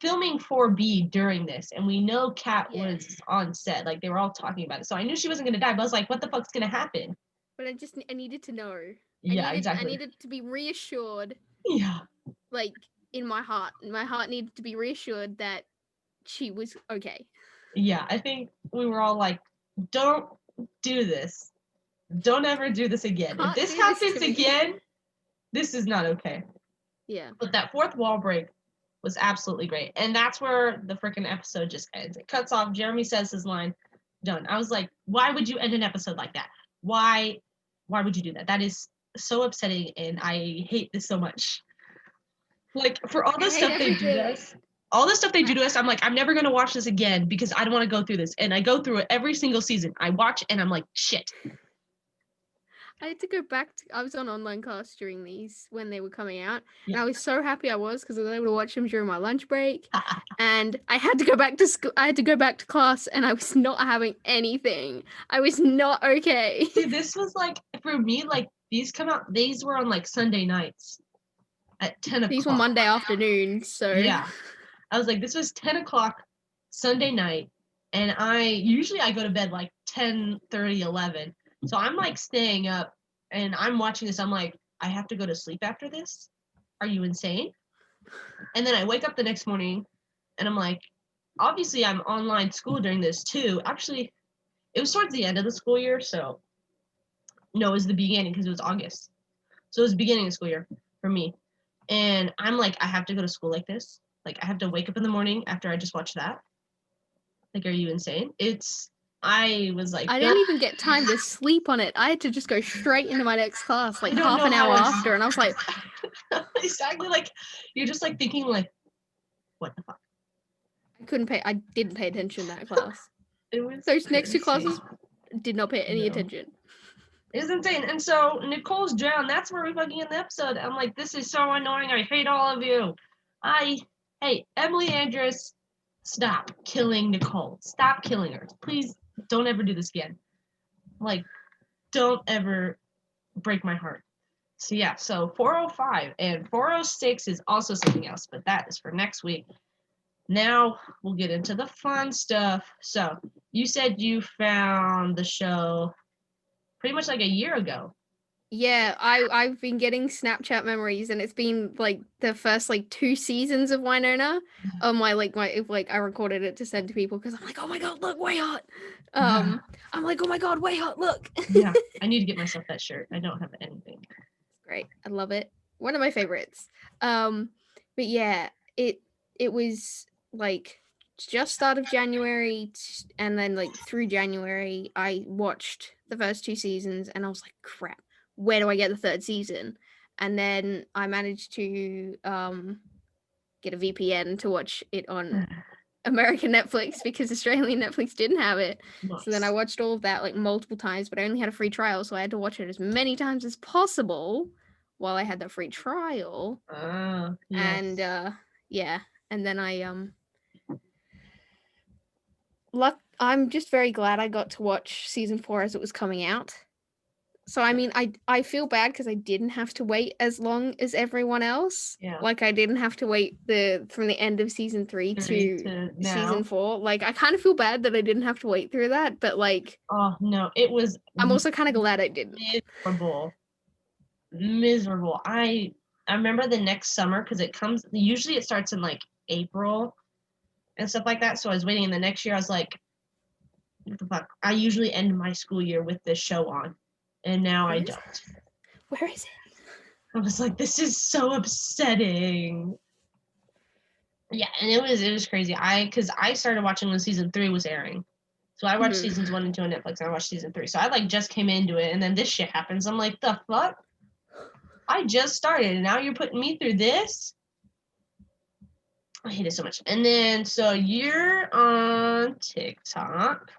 filming 4B during this, and we know Kat was on set. Like, they were all talking about it, so I knew she wasn't gonna die. But I was like, what the fuck's gonna happen? But I needed to know. Exactly. I needed to be reassured. Yeah. Like, in my heart needed to be reassured that she was okay. Yeah, I think we were all like, don't do this. Don't ever do this again. If this happens again, this is not okay. Yeah. But that fourth wall break was absolutely great. And that's where the freaking episode just ends. It cuts off. Jeremy says his line, done. I was like, why would you end an episode like that? Why would you do that? That is so upsetting, and I hate this so much. Like, for all the stuff they do to us, I'm like, I'm never going to watch this again because I don't want to go through this. And I go through it every single season. I watch and I'm like, shit. I had to go back I was on online class during these when they were coming out, and I was so happy I was because I was able to watch them during my lunch break. And I had to go back to school. I had to go back to class, and I was not having anything. I was not okay. See, this was like, for me, like, these were on like Sunday nights at 10 o'clock. These were Monday afternoons, so yeah. I was like, this was 10 o'clock Sunday night, and I go to bed like 10:30, 11. So I'm like staying up and I'm watching this. I'm like, I have to go to sleep after this? Are you insane? And then I wake up the next morning and I'm like, obviously I'm online school during this too. Actually, it was towards the end of the school year. So no, it was the beginning because it was August. So it was the beginning of the school year for me. And I'm like, I have to go to school like this. Like, I have to wake up in the morning after I just watched that. Like, are you insane? I was like, I didn't even get time to sleep on it. I had to just go straight into my next class, like I don't half know an how hour else. after, and I was like, exactly, like, you're just like thinking like, what the fuck? I didn't pay attention in that class. It was Those next two insane. classes did not pay any attention. It was insane. And so Nicole's drowned. That's where we fucking end the episode. I'm like, this is so annoying. I hate all of you. Hey, Emily Andress, stop killing Nicole. Stop killing her. Please don't ever do this again. Like, don't ever break my heart. So yeah, so 405 and 406 is also something else, but that is for next week. Now we'll get into the fun stuff. So you said you found the show pretty much like a year ago. Yeah, I've been getting Snapchat memories, and it's been like the first like 2 seasons of Wynonna. I recorded it to send to people because I'm like, oh my god, look, way hot. I'm like, oh my god, way hot, look. Yeah, I need to get myself that shirt. I don't have anything. Great, I love it. One of my favorites. But yeah, it was like just start of January, and then like through January, I watched the first 2 seasons, and I was like, crap, where do I get the third season? And then I managed to get a VPN to watch it on American Netflix because Australian Netflix didn't have it. Nice. So then I watched all of that like multiple times, but I only had a free trial, so I had to watch it as many times as possible while I had that free trial. Yes. And yeah, and then I'm just very glad I got to watch season 4 as it was coming out. So I mean, I feel bad because I didn't have to wait as long as everyone else. Yeah. Like I didn't have to wait from the end of season 3 to season 4. Like I kind of feel bad that I didn't have to wait through that, but like, oh no, it was. I'm also kind of glad I didn't. Miserable. I remember the next summer because usually it starts in like April and stuff like that. So I was waiting, and the next year I was like, what the fuck? I usually end my school year with this show on. And now I don't. Where is it? I was like, this is so upsetting. Yeah, and it was crazy. Because I started watching when season 3 was airing. So I watched seasons 1 and 2 on Netflix, and I watched season 3. So I like just came into it, and then this shit happens. I'm like, the fuck? I just started, and now you're putting me through this? I hate it so much. And then, so you're on TikTok.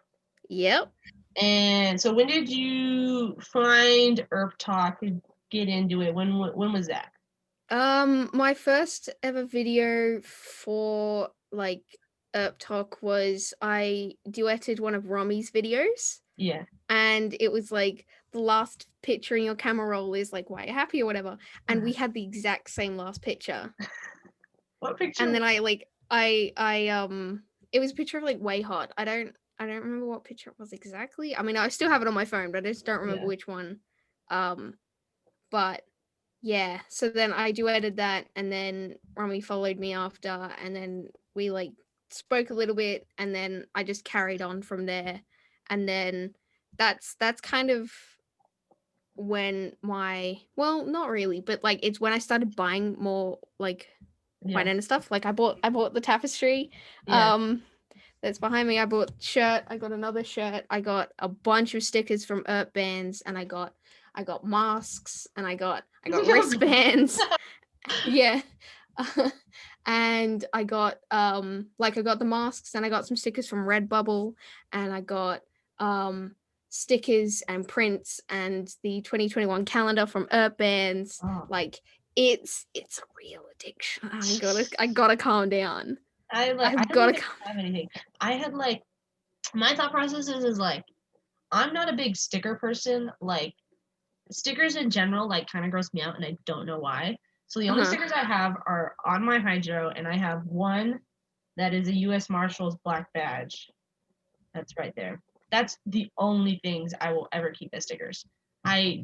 Yep. And so when did you find Earp Talk and get into it? When was that? My first ever video for like Earp Talk was I duetted one of Rommy's videos. Yeah. And it was like the last picture in your camera roll is like why you're happy or whatever. And we had the exact same last picture. What picture? And then I it was a picture of like way hot. I don't remember what picture it was exactly. I mean, I still have it on my phone, but I just don't remember which one. But yeah, so then I duetted that, and then Rami followed me after, and then we like spoke a little bit, and then I just carried on from there. And then that's kind of when not really, but like it's when I started buying more like Wynonna stuff. Like I bought the tapestry that's behind me. I bought shirt, I got another shirt, I got a bunch of stickers from Earp bands, and I got masks, and I got wristbands. Yeah. And I got I got the masks, and I got some stickers from Redbubble, and I got stickers and prints and the 2021 calendar from Earp bands. Like it's a real addiction. I gotta calm down. I don't even have anything. I had like my thought process is like I'm not a big sticker person. Like stickers in general like kind of gross me out, and I don't know why. So the only stickers I have are on my Hydro, and I have one that is a U.S. Marshals black badge. That's right there. That's the only things I will ever keep as stickers. I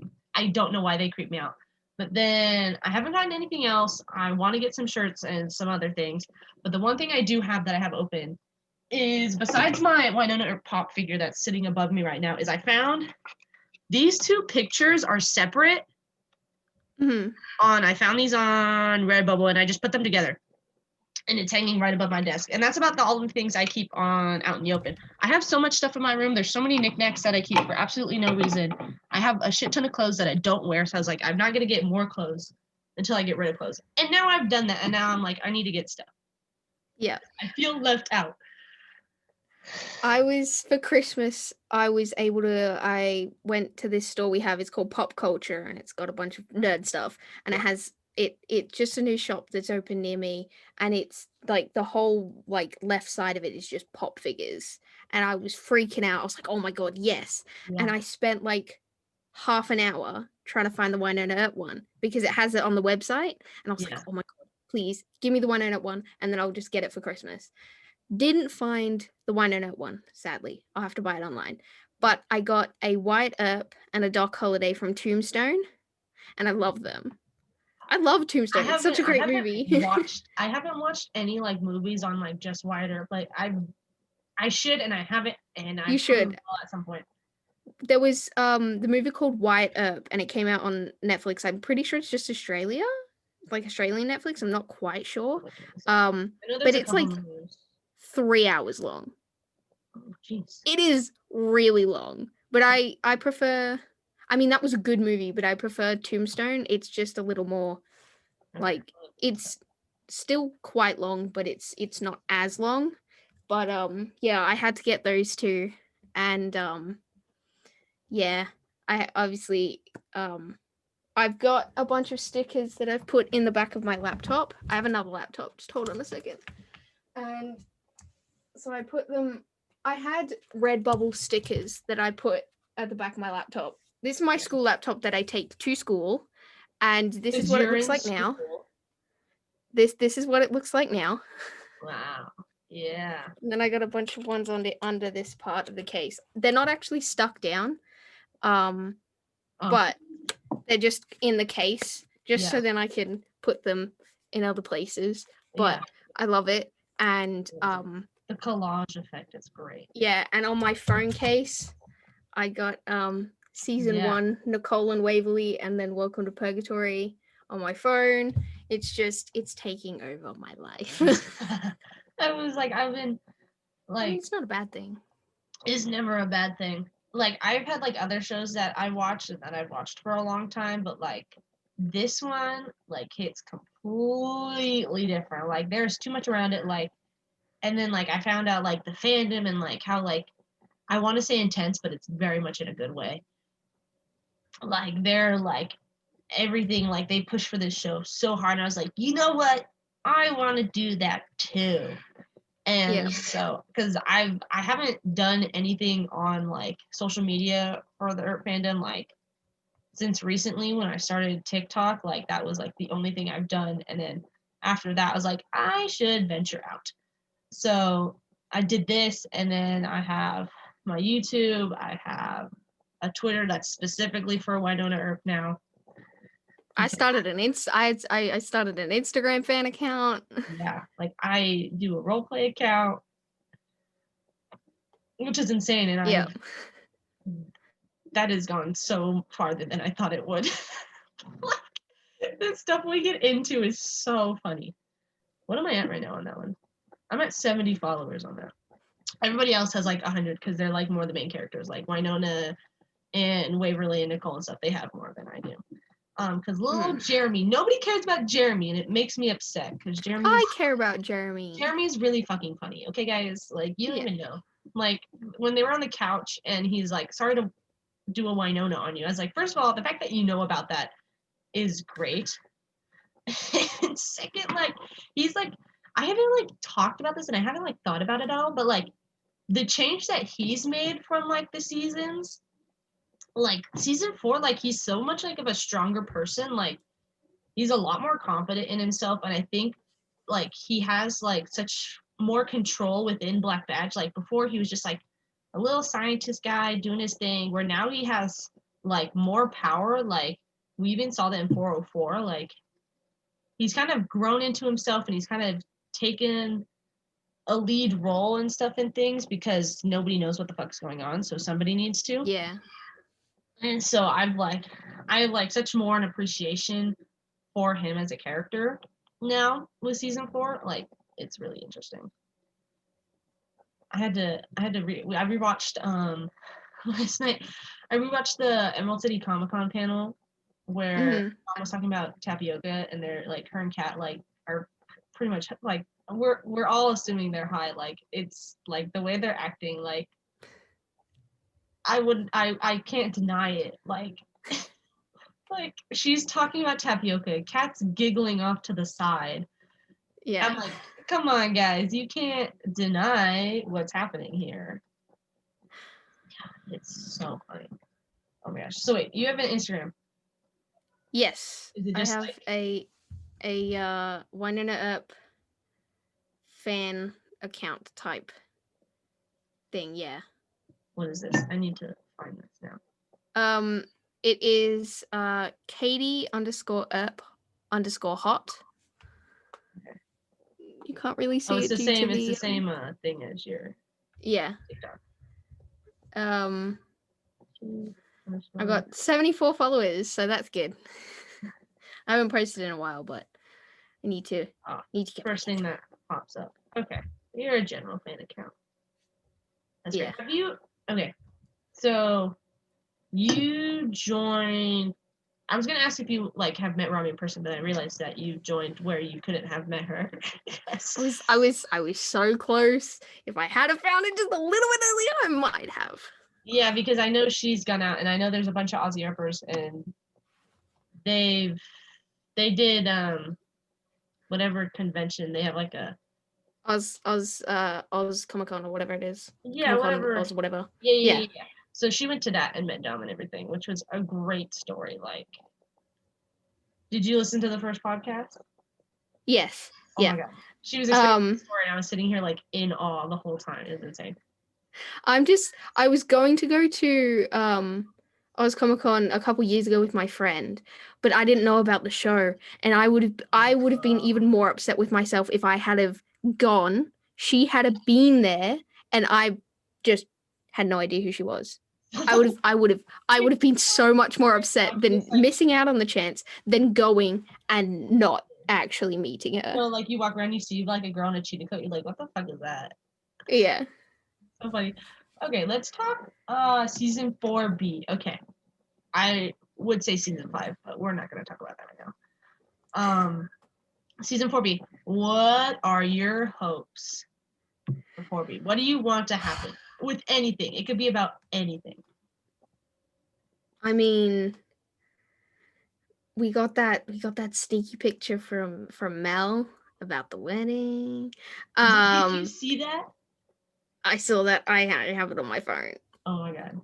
don't know why they creep me out. But then I haven't gotten anything else. I want to get some shirts and some other things. But the one thing I do have that I have open is, besides my Wynonna Earp pop figure that's sitting above me right now, is I found these two pictures are separate. I found these on Redbubble, and I just put them together. and it's hanging right above my desk. And that's about all the things I keep on out in the open. I have so much stuff in my room. There's so many knickknacks that I keep for absolutely no reason. I have a shit ton of clothes that I don't wear. So I was like, I'm not going to get more clothes until I get rid of clothes. And now I've done that. And now I'm like, I need to get stuff. Yeah. I feel left out. For Christmas, I went to this store we have. It's called Pop Culture, and it's got a bunch of nerd stuff. And it's just a new shop that's open near me, and it's like the whole like left side of it is just pop figures. And I was freaking out. I was like, oh my God, yes. Yeah. And I spent like half an hour trying to find the Wynonna Earp one because it has it on the website. And I was like, oh my God, please give me the Wynonna Earp one, and then I'll just get it for Christmas. Didn't find the Wynonna one, sadly. I'll have to buy it online. But I got a White Earp and a Doc Holliday from Tombstone, and I love them. I love Tombstone. It's such a great movie. I haven't watched any like movies on like just White Earp. Like I should, and I haven't, and I should at some point. There was the movie called White Earp, and it came out on Netflix. I'm pretty sure it's just Australia, like Australian Netflix. I'm not quite sure. But it's like 3 hours long. Oh, jeez. It is really long, but I prefer. I mean, that was a good movie, but I prefer Tombstone. It's just a little more, like, it's still quite long, but it's not as long. But yeah, I had to get those two, and yeah, I obviously I've got a bunch of stickers that I've put in the back of my laptop. I have another laptop. Just hold on a second. And so I put them. I had Redbubble stickers that I put at the back of my laptop. This is my school laptop that I take to school, and this is what it looks like now. This is what it looks like now. Wow. Yeah. And then I got a bunch of ones under this part of the case. They're not actually stuck down, but they're just in the case, just so then I can put them in other places. But I love it, and the collage effect is great. Yeah, and on my phone case, I got season 1, Nicole and Waverly, and then Welcome to Purgatory on my phone. It's taking over my life. I was like, I've been like, I mean, it's not a bad thing. It's never a bad thing. Like, I've had like other shows that I watched and that I've watched for a long time, but like this one like hits completely different. Like, there's too much around it. Like, and then like I found out like the fandom and like how like I want to say intense, but it's very much in a good way. Like, they're like everything, like they push for this show so hard, and I was like, you know what, I want to do that too. And so because I haven't done anything on like social media for the Earp fandom like since recently when I started TikTok. Like, that was like the only thing I've done, and then after that I was like, I should venture out. So I did this, and then I have my YouTube, I have a Twitter that's specifically for Wynonna Earp now. I started an I started an Instagram fan account. Yeah, like I do a roleplay account, which is insane, and that has gone so farther than I thought it would. The stuff we get into is so funny. What am I at right now on that one? I'm at 70 followers on that. Everybody else has like 100 because they're like more the main characters, like Wynonna and Waverly and Nicole and stuff. They have more than I do. Because little Jeremy, nobody cares about Jeremy, and it makes me upset because Jeremy. I care about Jeremy. Jeremy's really fucking funny. Okay, guys, like you don't even know. Like when they were on the couch and he's like, "Sorry to do a Wynonna on you." I was like, first of all, the fact that you know about that is great. And second, like he's like, I haven't like talked about this and I haven't like thought about it all, but like the change that he's made from like the seasons. Like season 4, like he's so much like of a stronger person. Like he's a lot more confident in himself, and I think like he has like such more control within Black Badge. Like before he was just like a little scientist guy doing his thing, where now he has like more power. Like we even saw that in 404. Like he's kind of grown into himself, and he's kind of taken a lead role and stuff in things because nobody knows what the fuck's going on, so somebody needs to. Yeah. And so I have like such more an appreciation for him as a character now with season 4. Like it's really interesting. I rewatched last night. I rewatched the Emerald City Comic Con panel where Mom was talking about tapioca, and they're like her and Kat like are pretty much like we're all assuming they're high. Like it's like the way they're acting. Like I can't deny it. Like like she's talking about tapioca. Kat's giggling off to the side. Yeah. I'm like, come on, guys, you can't deny what's happening here. It's so funny. Oh my gosh. So wait, you have an Instagram? Yes. Is it I just have like a Wynonna Earp fan account type thing, yeah. what is this? I need to find this now. It is Katie_Earp_hot. Okay. You can't really see it's it the due same. to It's the the same thing as your yeah. TikTok. I got 74 followers, so that's good. I haven't posted in a while, but I need to get first thing that pops up. Okay, you're a general fan account. That's yeah. great. Have you? Okay, so you joined. I was gonna ask if you like have met Rami in person, but I realized that you joined where you couldn't have met her. Yes. I was so close. If I had found it just a little bit earlier, I might have. Yeah, because I know she's gone out, and I know there's a bunch of Aussie Earpers, and they did whatever convention they have, like a Oz Comic Con or whatever it is. yeah, Comic-Con, whatever. Oz, whatever. Yeah. So she went to that and met Dom and everything, which was a great story. Like, did you listen to the first podcast? Yes. Oh yeah. my god, she was explaining the story, and I was sitting here like in awe the whole time. It was insane. I was going to go to Oz Comic Con a couple years ago with my friend, but I didn't know about the show, and I would have been even more upset with myself if I had have gone. She had have been there, and I just had no idea who she was. I would have been so much more upset than missing out on the chance than going and not actually meeting her. So like you walk around, you see like a girl in a cheetah coat, you're like, what the fuck is that? Yeah. So funny. Okay, let's talk season 4B. Okay. I would say season 5, but we're not gonna talk about that right now. Season 4B. What are your hopes for 4B? What do you want to happen with anything? It could be about anything. I mean, we got that sneaky picture from Mel about the wedding. Did you see that? I saw that. I have it on my phone. Oh my god.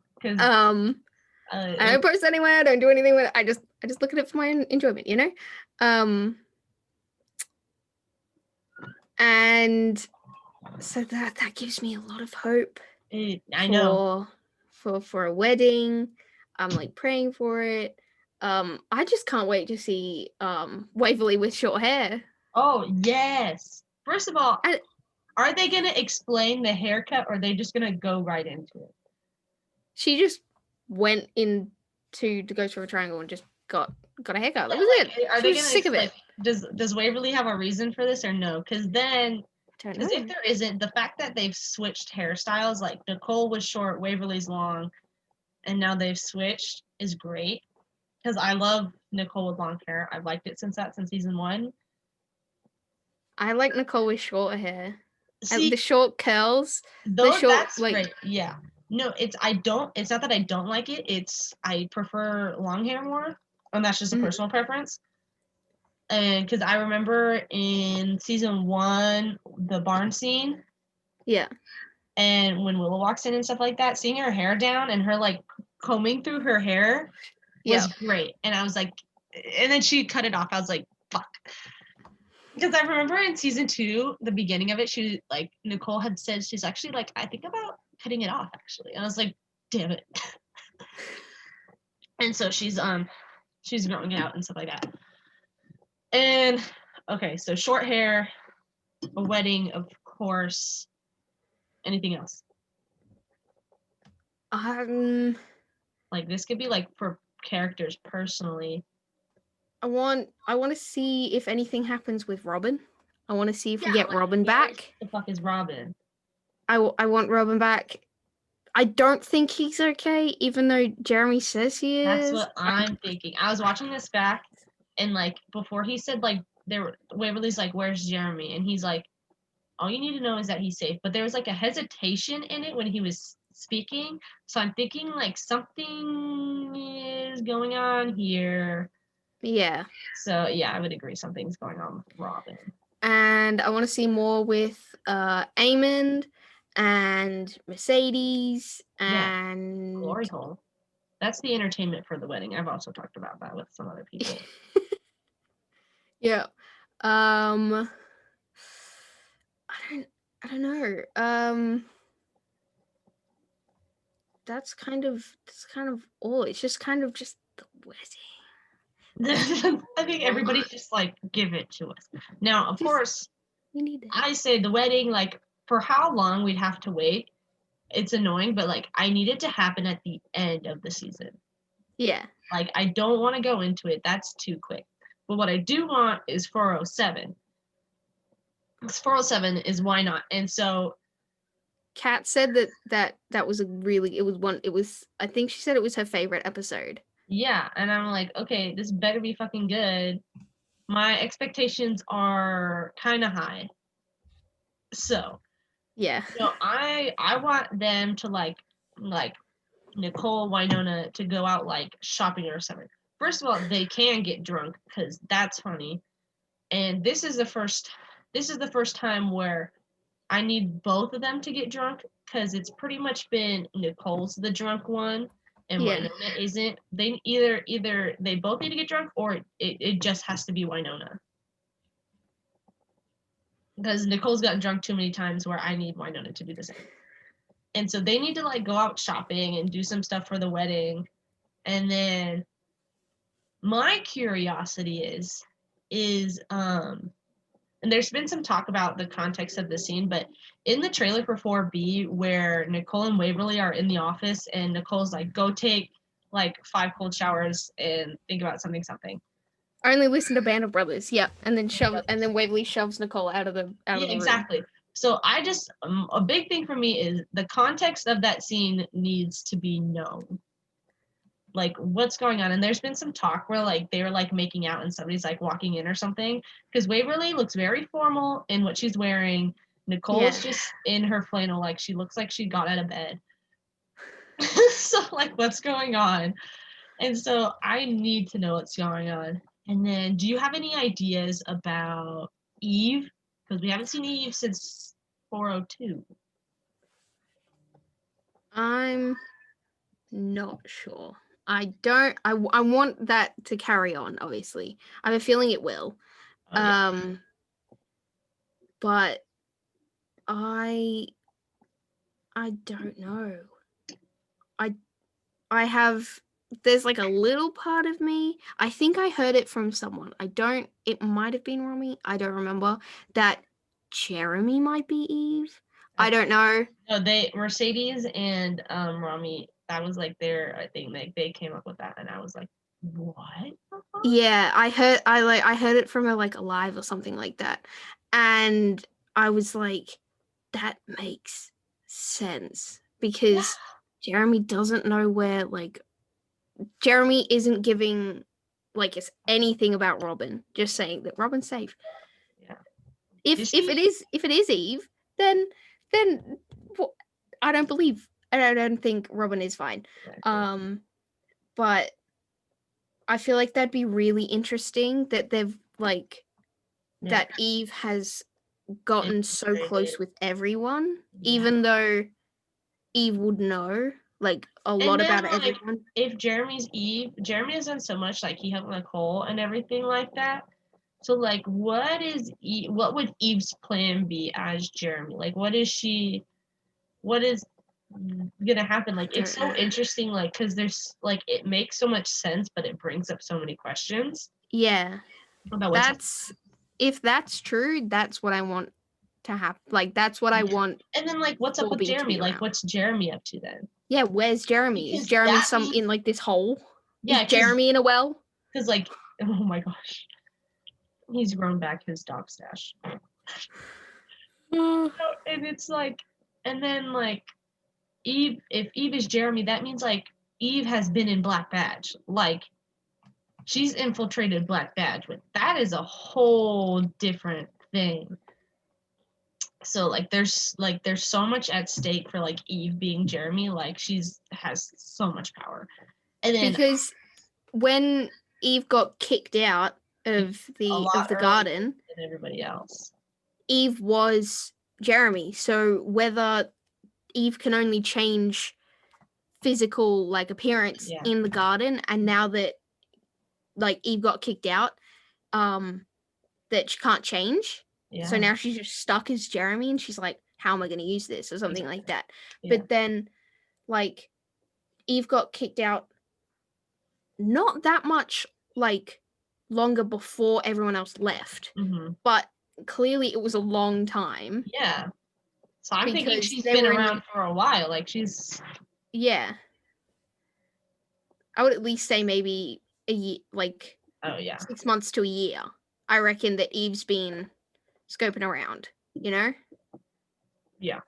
I don't post anywhere. I don't do anything with it. I just look at it for my enjoyment, you know. And so that gives me a lot of hope. I know. For a wedding. I'm like praying for it. I just can't wait to see Waverly with short hair. Oh yes. First of all, are they gonna explain the haircut, or are they just gonna go right into it? She just went in to go through a triangle and just got a haircut. That was it. Are they gonna sick of it? Does Waverly have a reason for this or no? Because if there isn't, the fact that they've switched hairstyles, like Nicole was short, Waverly's long, and now they've switched, is great. Because I love Nicole with long hair. I've liked it since season 1. I like Nicole with shorter hair. See, the short curls. That's great. Yeah. No, it's not that I don't like it. It's I prefer long hair more, and that's just a personal preference. And because I remember in season 1, the barn scene. Yeah. And when Willow walks in and stuff like that, seeing her hair down and her like combing through her hair was great. And I was like, and then she cut it off. I was like, fuck. Because I remember in season 2, the beginning of it, she like Nicole had said she's actually like, I think about cutting it off actually. And I was like, damn it. And so she's growing out and stuff like that. And okay, so short hair, a wedding, of course. Anything else? Like this could be like for characters personally. I want to see if anything happens with Robin. I want to see if we get Robin back. What the fuck is Robin? I want Robin back. I don't think he's okay, even though Jeremy says he is. That's what I'm thinking. I was watching this back, and like before he said like Waverly's like, "Where's Jeremy?" And he's like, "All you need to know is that he's safe." But there was like a hesitation in it when he was speaking, so I'm thinking like something is going on here. Yeah. So yeah, I would agree something's going on with Robin. And I want to see more with Eamon and Mercedes and Glory hole. That's the entertainment for the wedding. I've also talked about that with some other people. Yeah. I don't know. That's kind of all. It's just kind of just the wedding. I think everybody just like give it to us. Now, of course, we need it. I say the wedding, like for how long we'd have to wait. It's annoying, but like I need it to happen at the end of the season. Yeah. Like I don't want to go into it. That's too quick. But what I do want is 407. Because 407 is why not. And so Kat said that was I think she said it was her favorite episode. Yeah, and I'm like, okay, this better be fucking good. My expectations are kind of high. So, yeah. I want them to like Nicole, Wynonna to go out like shopping or something. First of all, they can get drunk because that's funny. And this is the first time where I need both of them to get drunk because it's pretty much been Nicole's the drunk one and Wynonna isn't. They either they both need to get drunk or it just has to be Wynonna. Because Nicole's gotten drunk too many times where I need Wynonna to do the same. And so they need to like go out shopping and do some stuff for the wedding. And then my curiosity is and there's been some talk about the context of the scene, but in the trailer for 4B, where Nicole and Waverly are in the office, and Nicole's like, "Go take like 5 cold showers and think about something." Only listen to Band of Brothers, yeah, and then Waverly shoves Nicole out of the room. Exactly. So I just a big thing for me is the context of that scene needs to be known. Like what's going on, and there's been some talk where like they were like making out and somebody's like walking in or something, because Waverly looks very formal in what she's wearing. Nicole's just in her flannel, like she looks like she got out of bed. So like what's going on? And so I need to know what's going on. And then do you have any ideas about Eve? Because we haven't seen Eve since 402. I'm not sure. I want that to carry on, obviously. I have a feeling it will. But I don't know. I have, there's like a little part of me, I think I heard it from someone. It might have been Romy, I don't remember, that Jeremy might be Eve. I don't know. No, Mercedes and Romy, that was like I think they came up with that, and I was like, what? Yeah, I heard it from a live or something like that, and I was like, that makes sense, because Jeremy doesn't know where Jeremy isn't giving us anything about Robin, just saying that Robin's safe. Yeah. If it is Eve, then I don't think Robin is fine. Exactly. But I feel like that'd be really interesting that they've that Eve has gotten so close with everyone, even though Eve would know a lot about everyone. If Jeremy's Eve, Jeremy has done so much, he helped Nicole and everything like that. So what would Eve's plan be as Jeremy? What is gonna happen? It's so interesting, because there's it makes so much sense, but it brings up so many questions. Yeah. If that's true, that's what I want to happen. That's what I want. And then what's up with Jeremy? What's Jeremy up to then? Yeah, where's Jeremy? Is Jeremy in this hole? Yeah, is Jeremy in a well? Because oh my gosh, he's grown back his dog stash. And it's like, and then like Eve, if Eve is Jeremy, that means like Eve has been in Black Badge. Like she's infiltrated Black Badge, but that is a whole different thing. So there's so much at stake for like Eve being Jeremy. Like has so much power. And then because when Eve got kicked out of the garden, than everybody else. Eve was Jeremy. So whether Eve can only change physical like appearance in the garden, and now that like Eve got kicked out, that she can't change. Yeah. So now she's just stuck as Jeremy, and she's like, how am I going to use this or something like that? Yeah. But then like Eve got kicked out not that much like longer before everyone else left, but clearly it was a long time. Yeah. So I'm thinking she's been around for a while. Like yeah. I would at least say maybe a year, like 6 months to a year. I reckon that Eve's been scoping around, you know? Yeah.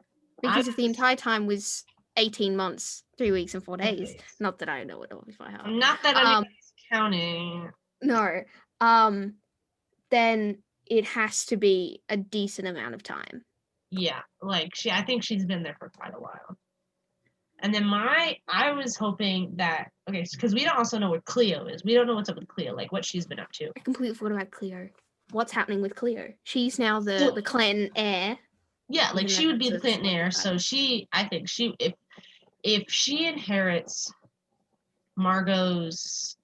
Because if the entire time was 18 months, 3 weeks and 4 days, not that I know it off by heart. Not that anybody's counting. No. Then it has to be a decent amount of time. Yeah. Like I think she's been there for quite a while. And then I was hoping that, okay, because we don't also know what Cleo is. We don't know what's up with Cleo, like what she's been up to. I completely forgot about Cleo. What's happening with Cleo? She's now the Clanton heir. Yeah, like she would be the Clanton heir. So I think if she inherits Margot's,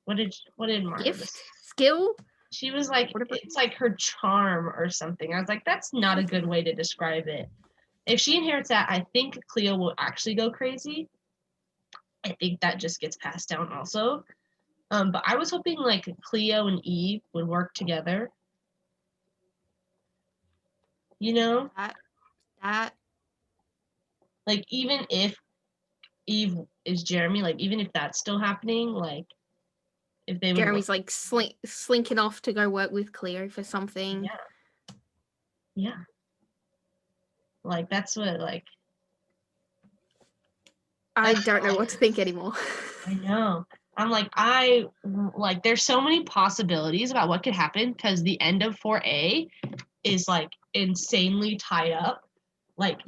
what did Margot gift? Skill? She was like, it's like her charm or something. I was like, that's not a good way to describe it. If she inherits that, I think Cleo will actually go crazy. I think that just gets passed down also. But I was hoping like Cleo and Eve would work together. You know? That. Like even if Eve is Jeremy, like even if that's still happening, like if they Jeremy's like slinking off to go work with Cleo for something. Yeah. Like that's what like I don't know what to think anymore. I know. I'm like there's so many possibilities about what could happen because the end of 4A is like insanely tied up. Like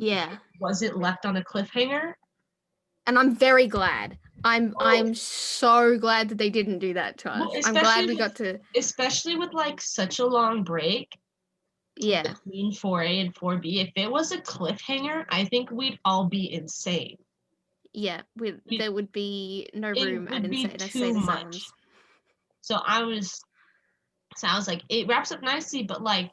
was it left on a cliffhanger? And I'm very glad. I'm so glad that they didn't do that to us. Well, I'm glad we got to, especially with like such a long break. Yeah. Between 4A and 4B, if it was a cliffhanger, I think we'd all be insane. Yeah, there would be no room at Insane Asylums. So I was like, it wraps up nicely, but like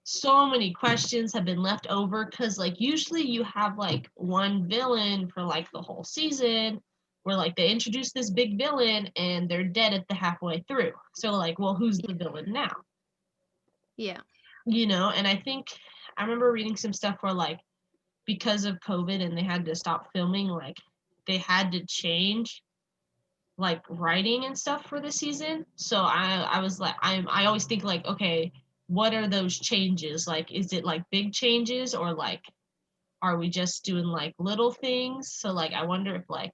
so many questions have been left over because like usually you have like one villain for like the whole season where like they introduce this big villain and they're dead at the halfway through. So like, well, who's the villain now? Yeah. You know, and I remember reading some stuff where like because of COVID and they had to stop filming, like they had to change like writing and stuff for the season. So I was like, I always think like, okay, what are those changes? Like, is it like big changes or like, are we just doing like little things? So like, I wonder if like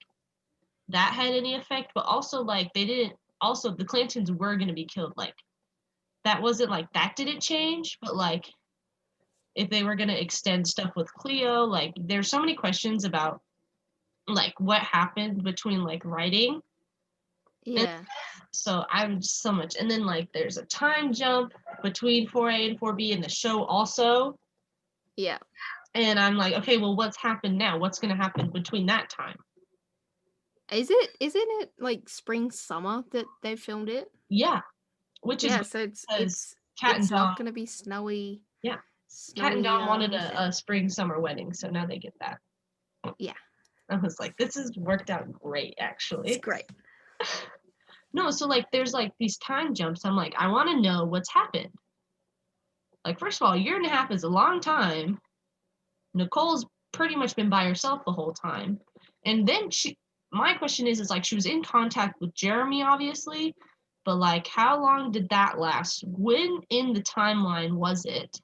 that had any effect, but also like the Clantons were going to be killed. Like that wasn't like, that didn't change, but like, if they were going to extend stuff with Cleo, like there's so many questions about like what happened between like writing. Yeah. And so I'm just so much. And then like there's a time jump between 4A and 4B in the show also. Yeah. And I'm like, okay, well, what's happened now? What's going to happen between that time? Isn't it like spring, summer that they filmed it? Yeah. Which is so it's not going to be snowy. Yeah. Kat and Dom wanted a spring summer wedding, so now they get that. Yeah. I was like, this has worked out great, actually. It's great. No, so like there's like these time jumps. I'm like, I want to know what's happened. Like, first of all, a year and a half is a long time. Nicole's pretty much been by herself the whole time. And then my question is like, she was in contact with Jeremy, obviously, but like, how long did that last? When in the timeline was it?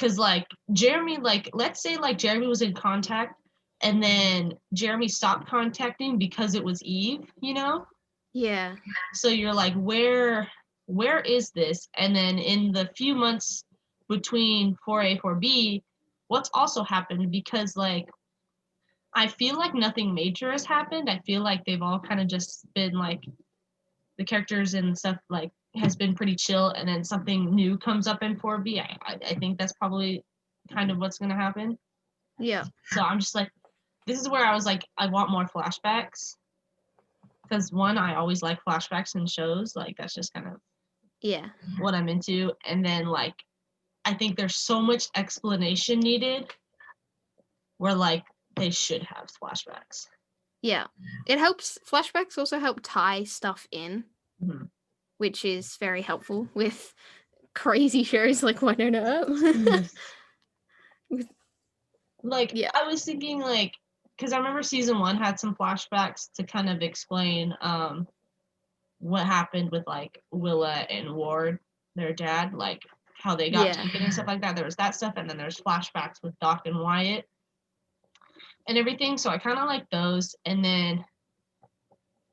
because like Jeremy, like let's say like Jeremy was in contact and then Jeremy stopped contacting because it was Eve, you know? Yeah. So you're like, where is this? And then in the few months between 4A, 4B, what's also happened, because like I feel like nothing major has happened. I feel like they've all kind of just been like the characters and stuff like has been pretty chill, and then something new comes up in 4B. I think that's probably kind of what's gonna happen. Yeah. So I'm just like, this is where I was like, I want more flashbacks. Because one, I always like flashbacks in shows. Like that's just kind of what I'm into. And then like I think there's so much explanation needed where like they should have flashbacks. Yeah. It helps. Flashbacks also help tie stuff in, Mm-hmm. which is very helpful with crazy shows like Wynonna Earp. Like Yeah. I was thinking like, because I remember season 1 had some flashbacks to kind of explain what happened with like Willa and Ward, their dad, like how they got taken and stuff like that. There was that stuff, and then there's flashbacks with Doc and Wyatt and everything. So I kind of like those. And then,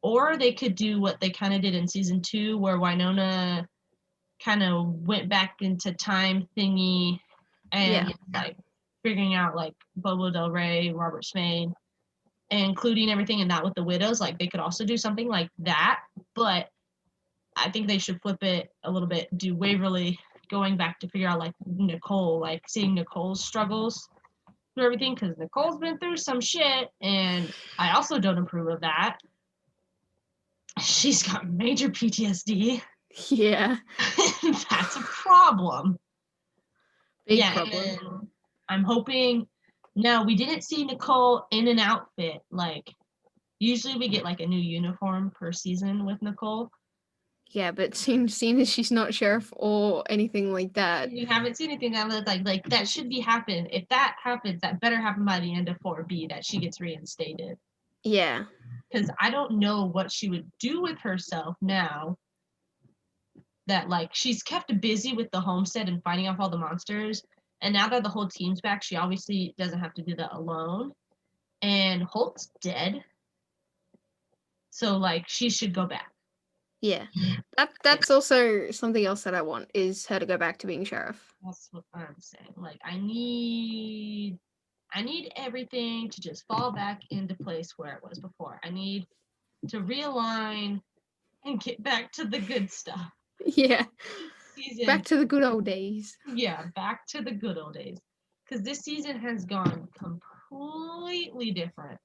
or they could do what they kind of did in season 2, where Wynonna kind of went back into time thingy and like figuring out like Bobo Del Rey, Robert Spain, and including everything in that with the widows. Like they could also do something like that, but I think they should flip it a little bit, do Waverly going back to figure out like Nicole, like seeing Nicole's struggles through everything, because Nicole's been through some shit, and I also don't approve of that. She's got major PTSD. Yeah. That's a problem. Big problem. And I'm hoping. Now, we didn't see Nicole in an outfit. Like, usually we get like a new uniform per season with Nicole. Yeah, but seeing as she's not sheriff or anything like that. You haven't seen anything that looks like that should be happen. If that happens, that better happen by the end of 4B, that she gets reinstated. Yeah. Because I don't know what she would do with herself now that like she's kept busy with the homestead and fighting off all the monsters. And now that the whole team's back, she obviously doesn't have to do that alone. And Holt's dead. So like she should go back. Yeah. That's also something else that I want, is her to go back to being sheriff. That's what I'm saying. Like I need everything to just fall back into place where it was before. I need to realign and get back to the good stuff. Yeah. Season, back to the good old days. Yeah, back to the good old days. Because this season has gone completely different.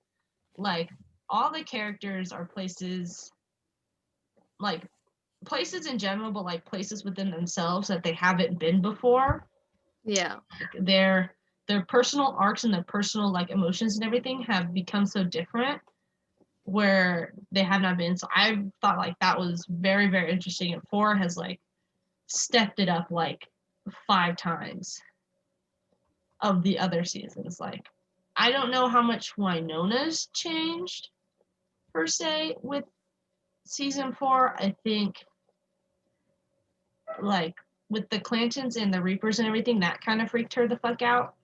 Like, all the characters are places, like, places in general, but like places within themselves that they haven't been before. Yeah. Like, their personal arcs and their personal, like, emotions and everything have become so different where they have not been. So I thought, like, that was very, very interesting. And 4 has, like, stepped it up, like, 5 times of the other seasons. Like, I don't know how much Wynonna's changed per se with season 4. I think like with the Clantons and the Reapers and everything, that kind of freaked her the fuck out.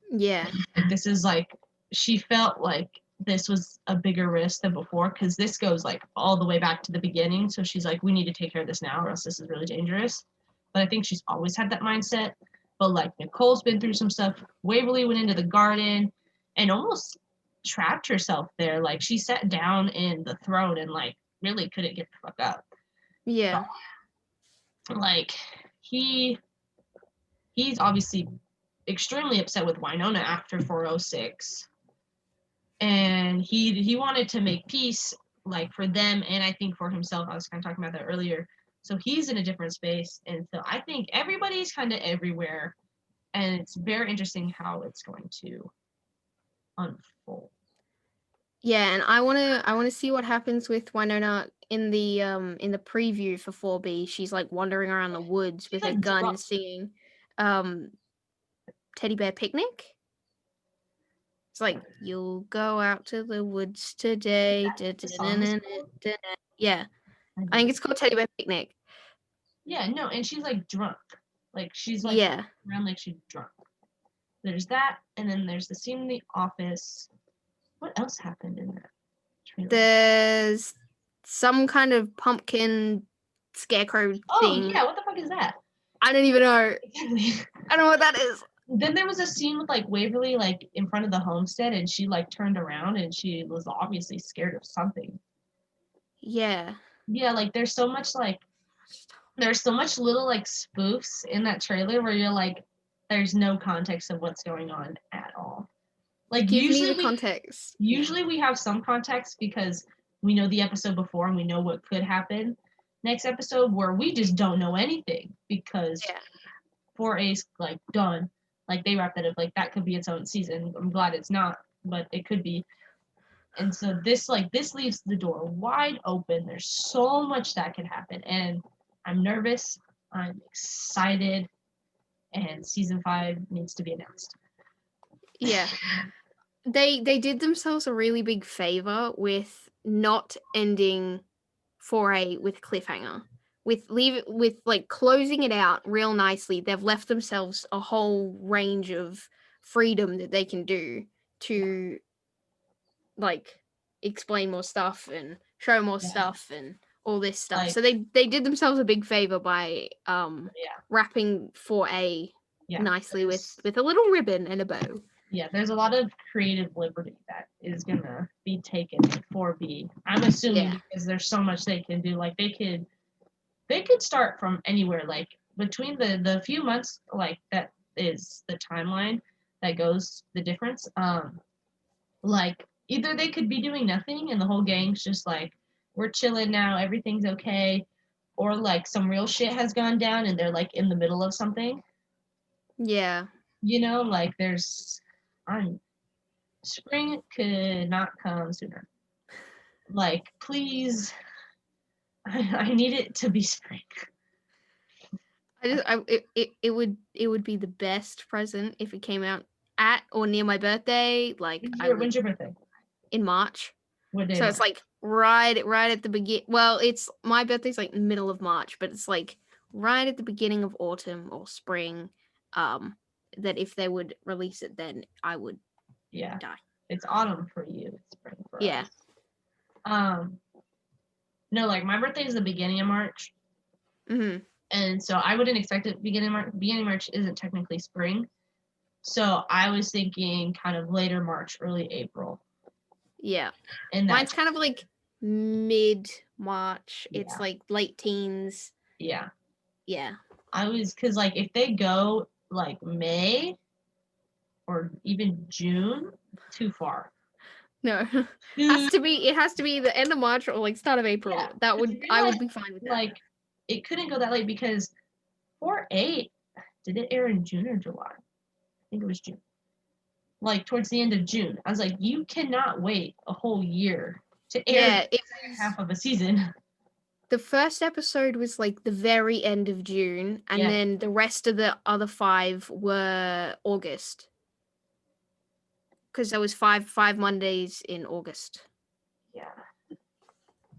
Yeah. Like, this is like, she felt like this was a bigger risk than before, because this goes like all the way back to the beginning. So she's like, we need to take care of this now or else this is really dangerous. But I think she's always had that mindset. But like Nicole's been through some stuff. Waverly went into the garden and almost trapped herself there. Like she sat down in the throne and like really couldn't get the fuck up. Yeah. But, like he's obviously extremely upset with Wynonna after 406. And he wanted to make peace like for them, and I think for himself. I was kind of talking about that earlier. So he's in a different space, and so I think everybody's kind of everywhere, and it's very interesting how it's going to unfold. Yeah, and I wanna see what happens with Wynonna in the preview for 4B. She's like wandering around the woods with a like gun drunk. singing Teddy Bear Picnic. It's like, you'll go out to the woods today. Yeah. I think it's called Teddy Bear Picnic. Yeah, no, and she's like drunk. Like she's like Yeah. around like she's drunk. there's that, and then there's the scene in the office. What else happened in that trailer? There's some kind of pumpkin scarecrow thing. Yeah, what the fuck is that? I don't even know. Exactly. I don't know what that is. Then there was a scene with like Waverly like in front of the homestead, and she like turned around and she was obviously scared of something. Yeah. Yeah, like there's so much little like spoofs in that trailer where you're like, there's no context of what's going on at all. Like Give me the context. Usually we have some context because we know the episode before and we know what could happen next episode, where we just don't know anything because 4A's like done. Like they wrapped it up. Like that could be its own season. I'm glad it's not, but it could be. And so this leaves the door wide open. There's so much that could happen, and I'm nervous. I'm excited, and season 5 needs to be announced. Yeah. They did themselves a really big favor with not ending 4A with cliffhanger. With like closing it out real nicely. They've left themselves a whole range of freedom that they can do to like explain more stuff and show more stuff and all this stuff. Like, so they did themselves a big favor by wrapping 4A nicely with a little ribbon and a bow. Yeah, there's a lot of creative liberty that is gonna be taken in 4B. I'm assuming because there's so much they can do. Like they could start from anywhere. Like between the few months, like that is the timeline that goes the difference. Like either they could be doing nothing and the whole gang's just like, we're chilling now, everything's okay, or like some real shit has gone down and they're like in the middle of something. Yeah. You know, like spring could not come sooner. Like, please, I need it to be spring. It would be the best present if it came out at or near my birthday. Like When's your birthday? In March. What day? So it's like right at the begin. Well, it's my birthday's like middle of March, but it's like right at the beginning of autumn or spring. That if they would release it, then I would die. It's autumn for you. It's spring for us. No, like my birthday is the beginning of March. Mm-hmm. And so I wouldn't expect it beginning of March. Beginning of March isn't technically spring. So I was thinking kind of later March, early April. Yeah. And mine's kind of like mid-March. Yeah. It's like late teens. Yeah. Yeah. Because like if they go like May or even June, too far. No. It has to be the end of March or like start of April. Yeah. I would be fine with that. Like it couldn't go that late because 4A, did it air in June or July? I think it was June. Like towards the end of June. I was like, you cannot wait a whole year to air half of a season. The first episode was like the very end of June, and then the rest of the other 5 were August. Because there was five Mondays in August. Yeah.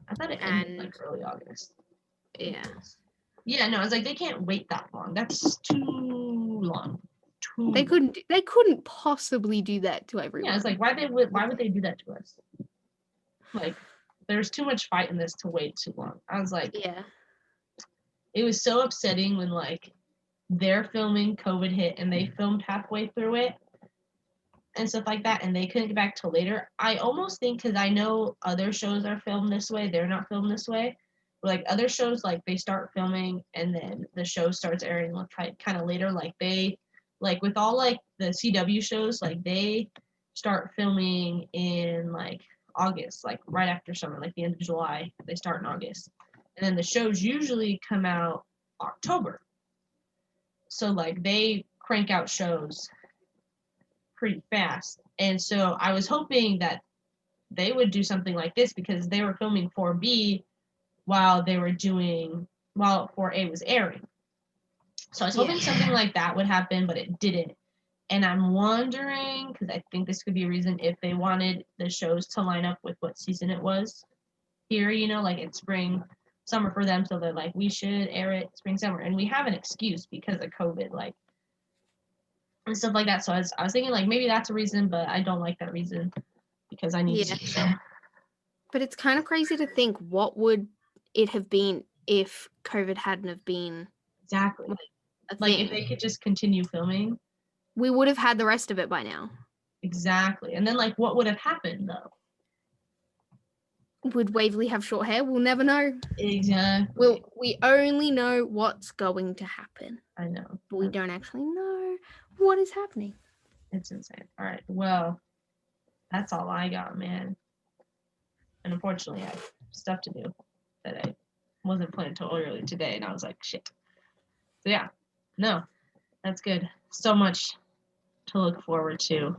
I thought it ended like early August. Yeah. Yeah, no, I was like, they can't wait that long. That's too long. They couldn't possibly do that to everyone. Yeah, it's like why would they do that to us? Like, there's too much fight in this to wait too long. I was like, it was so upsetting when like they're filming, COVID hit, and they filmed halfway through it and stuff like that, and they couldn't get back till later. I almost think because I know other shows are filmed this way, they're not filmed this way. But like other shows, like they start filming and then the show starts airing kind of later. Like they, like with all like the CW shows, like they start filming in like August, like right after summer, like the end of July. They start in August, and then the shows usually come out October. So like they crank out shows pretty fast, and so I was hoping that they would do something like this because they were filming 4B while 4A was airing. So I was hoping something like that would happen, but it didn't. And I'm wondering, because I think this could be a reason, if they wanted the shows to line up with what season it was here, you know, like it's spring, summer for them. So they're like, we should air it spring, summer. And we have an excuse because of COVID. Like, and stuff like that. So I was thinking like maybe that's a reason, but I don't like that reason because I need to see the show. But it's kind of crazy to think what would it have been if COVID hadn't have been exactly a like thing. if they could just continue filming, we would have had the rest of it by now. Exactly. And then like what would have happened though? Would Waverly have short hair? We'll never know. Exactly. We only know what's going to happen. I know. But we don't actually know what is happening. It's insane. All right. Well, that's all I got, man. And unfortunately, I have stuff to do that I wasn't planning until early today, and I was like, shit. So yeah, no, that's good. So much to look forward to.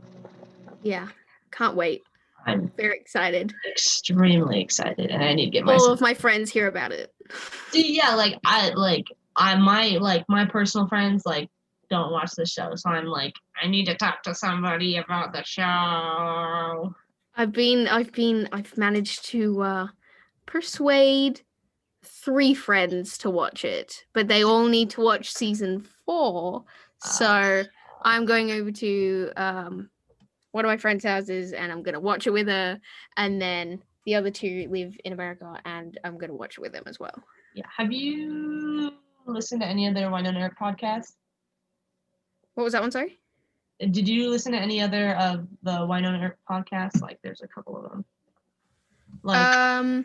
Yeah, can't wait. I'm very excited. Extremely excited, and I need to get all of my friends hear about it. Yeah, my personal friends like don't watch the show, so I'm like, I need to talk to somebody about the show. I've managed to persuade 3 friends to watch it, but they all need to watch season 4. So I'm going over to one of my friend's houses and I'm gonna watch it with her, and then the other 2 live in America and I'm gonna watch it with them as well. Yeah. Have you listened to any other Wynonna Earp podcasts? What was that one, sorry? Did you listen to any other of the Wynonna Earp podcasts? Like there's a couple of them. Like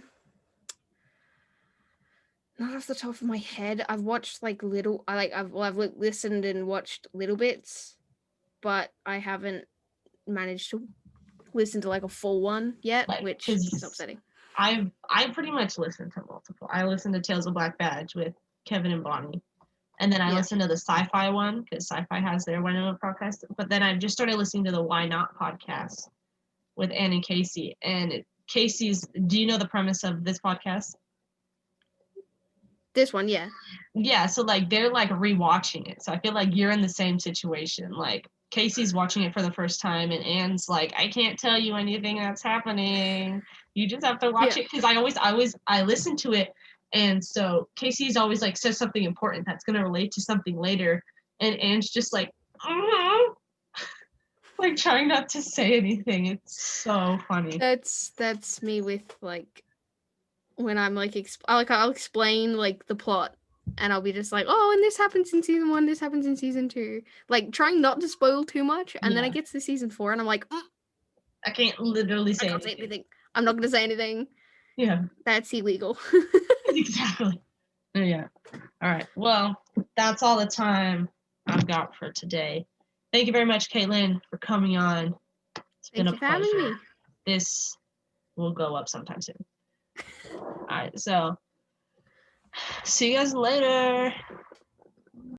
not off the top of my head. I've watched like I've listened and watched little bits, but I haven't managed to listen to like a full one yet, which is upsetting. I pretty much listened to multiple. I listened to Tales of Black Badge with Kevin and Bonnie, and then I listened to the Sci-Fi one because Sci-Fi has their Wynonna podcast. But then I just started listening to the Why Not podcast with Ann and Casey. And Casey's. Do you know the premise of this podcast? This one, yeah. Yeah, so like they're like rewatching it. So I feel like you're in the same situation. Like Casey's watching it for the first time and Anne's like, I can't tell you anything that's happening. You just have to watch it. Because I listen to it, and so Casey's always like says something important that's gonna relate to something later. And Anne's just like like trying not to say anything. It's so funny. That's me with like when I'm like I'll explain like the plot and I'll be just like, oh, and this happens in season 1, this happens in season 2, like trying not to spoil too much, and then I get to season 4 and I'm like, I can't literally say anything. I'm not gonna say anything. Yeah, that's illegal. Exactly. Yeah. All right. Well, that's all the time I've got for today. Thank you very much, Caitlin, for coming on. It's been a pleasure. Thank you for having me. This will go up sometime soon. All right. So, see you guys later.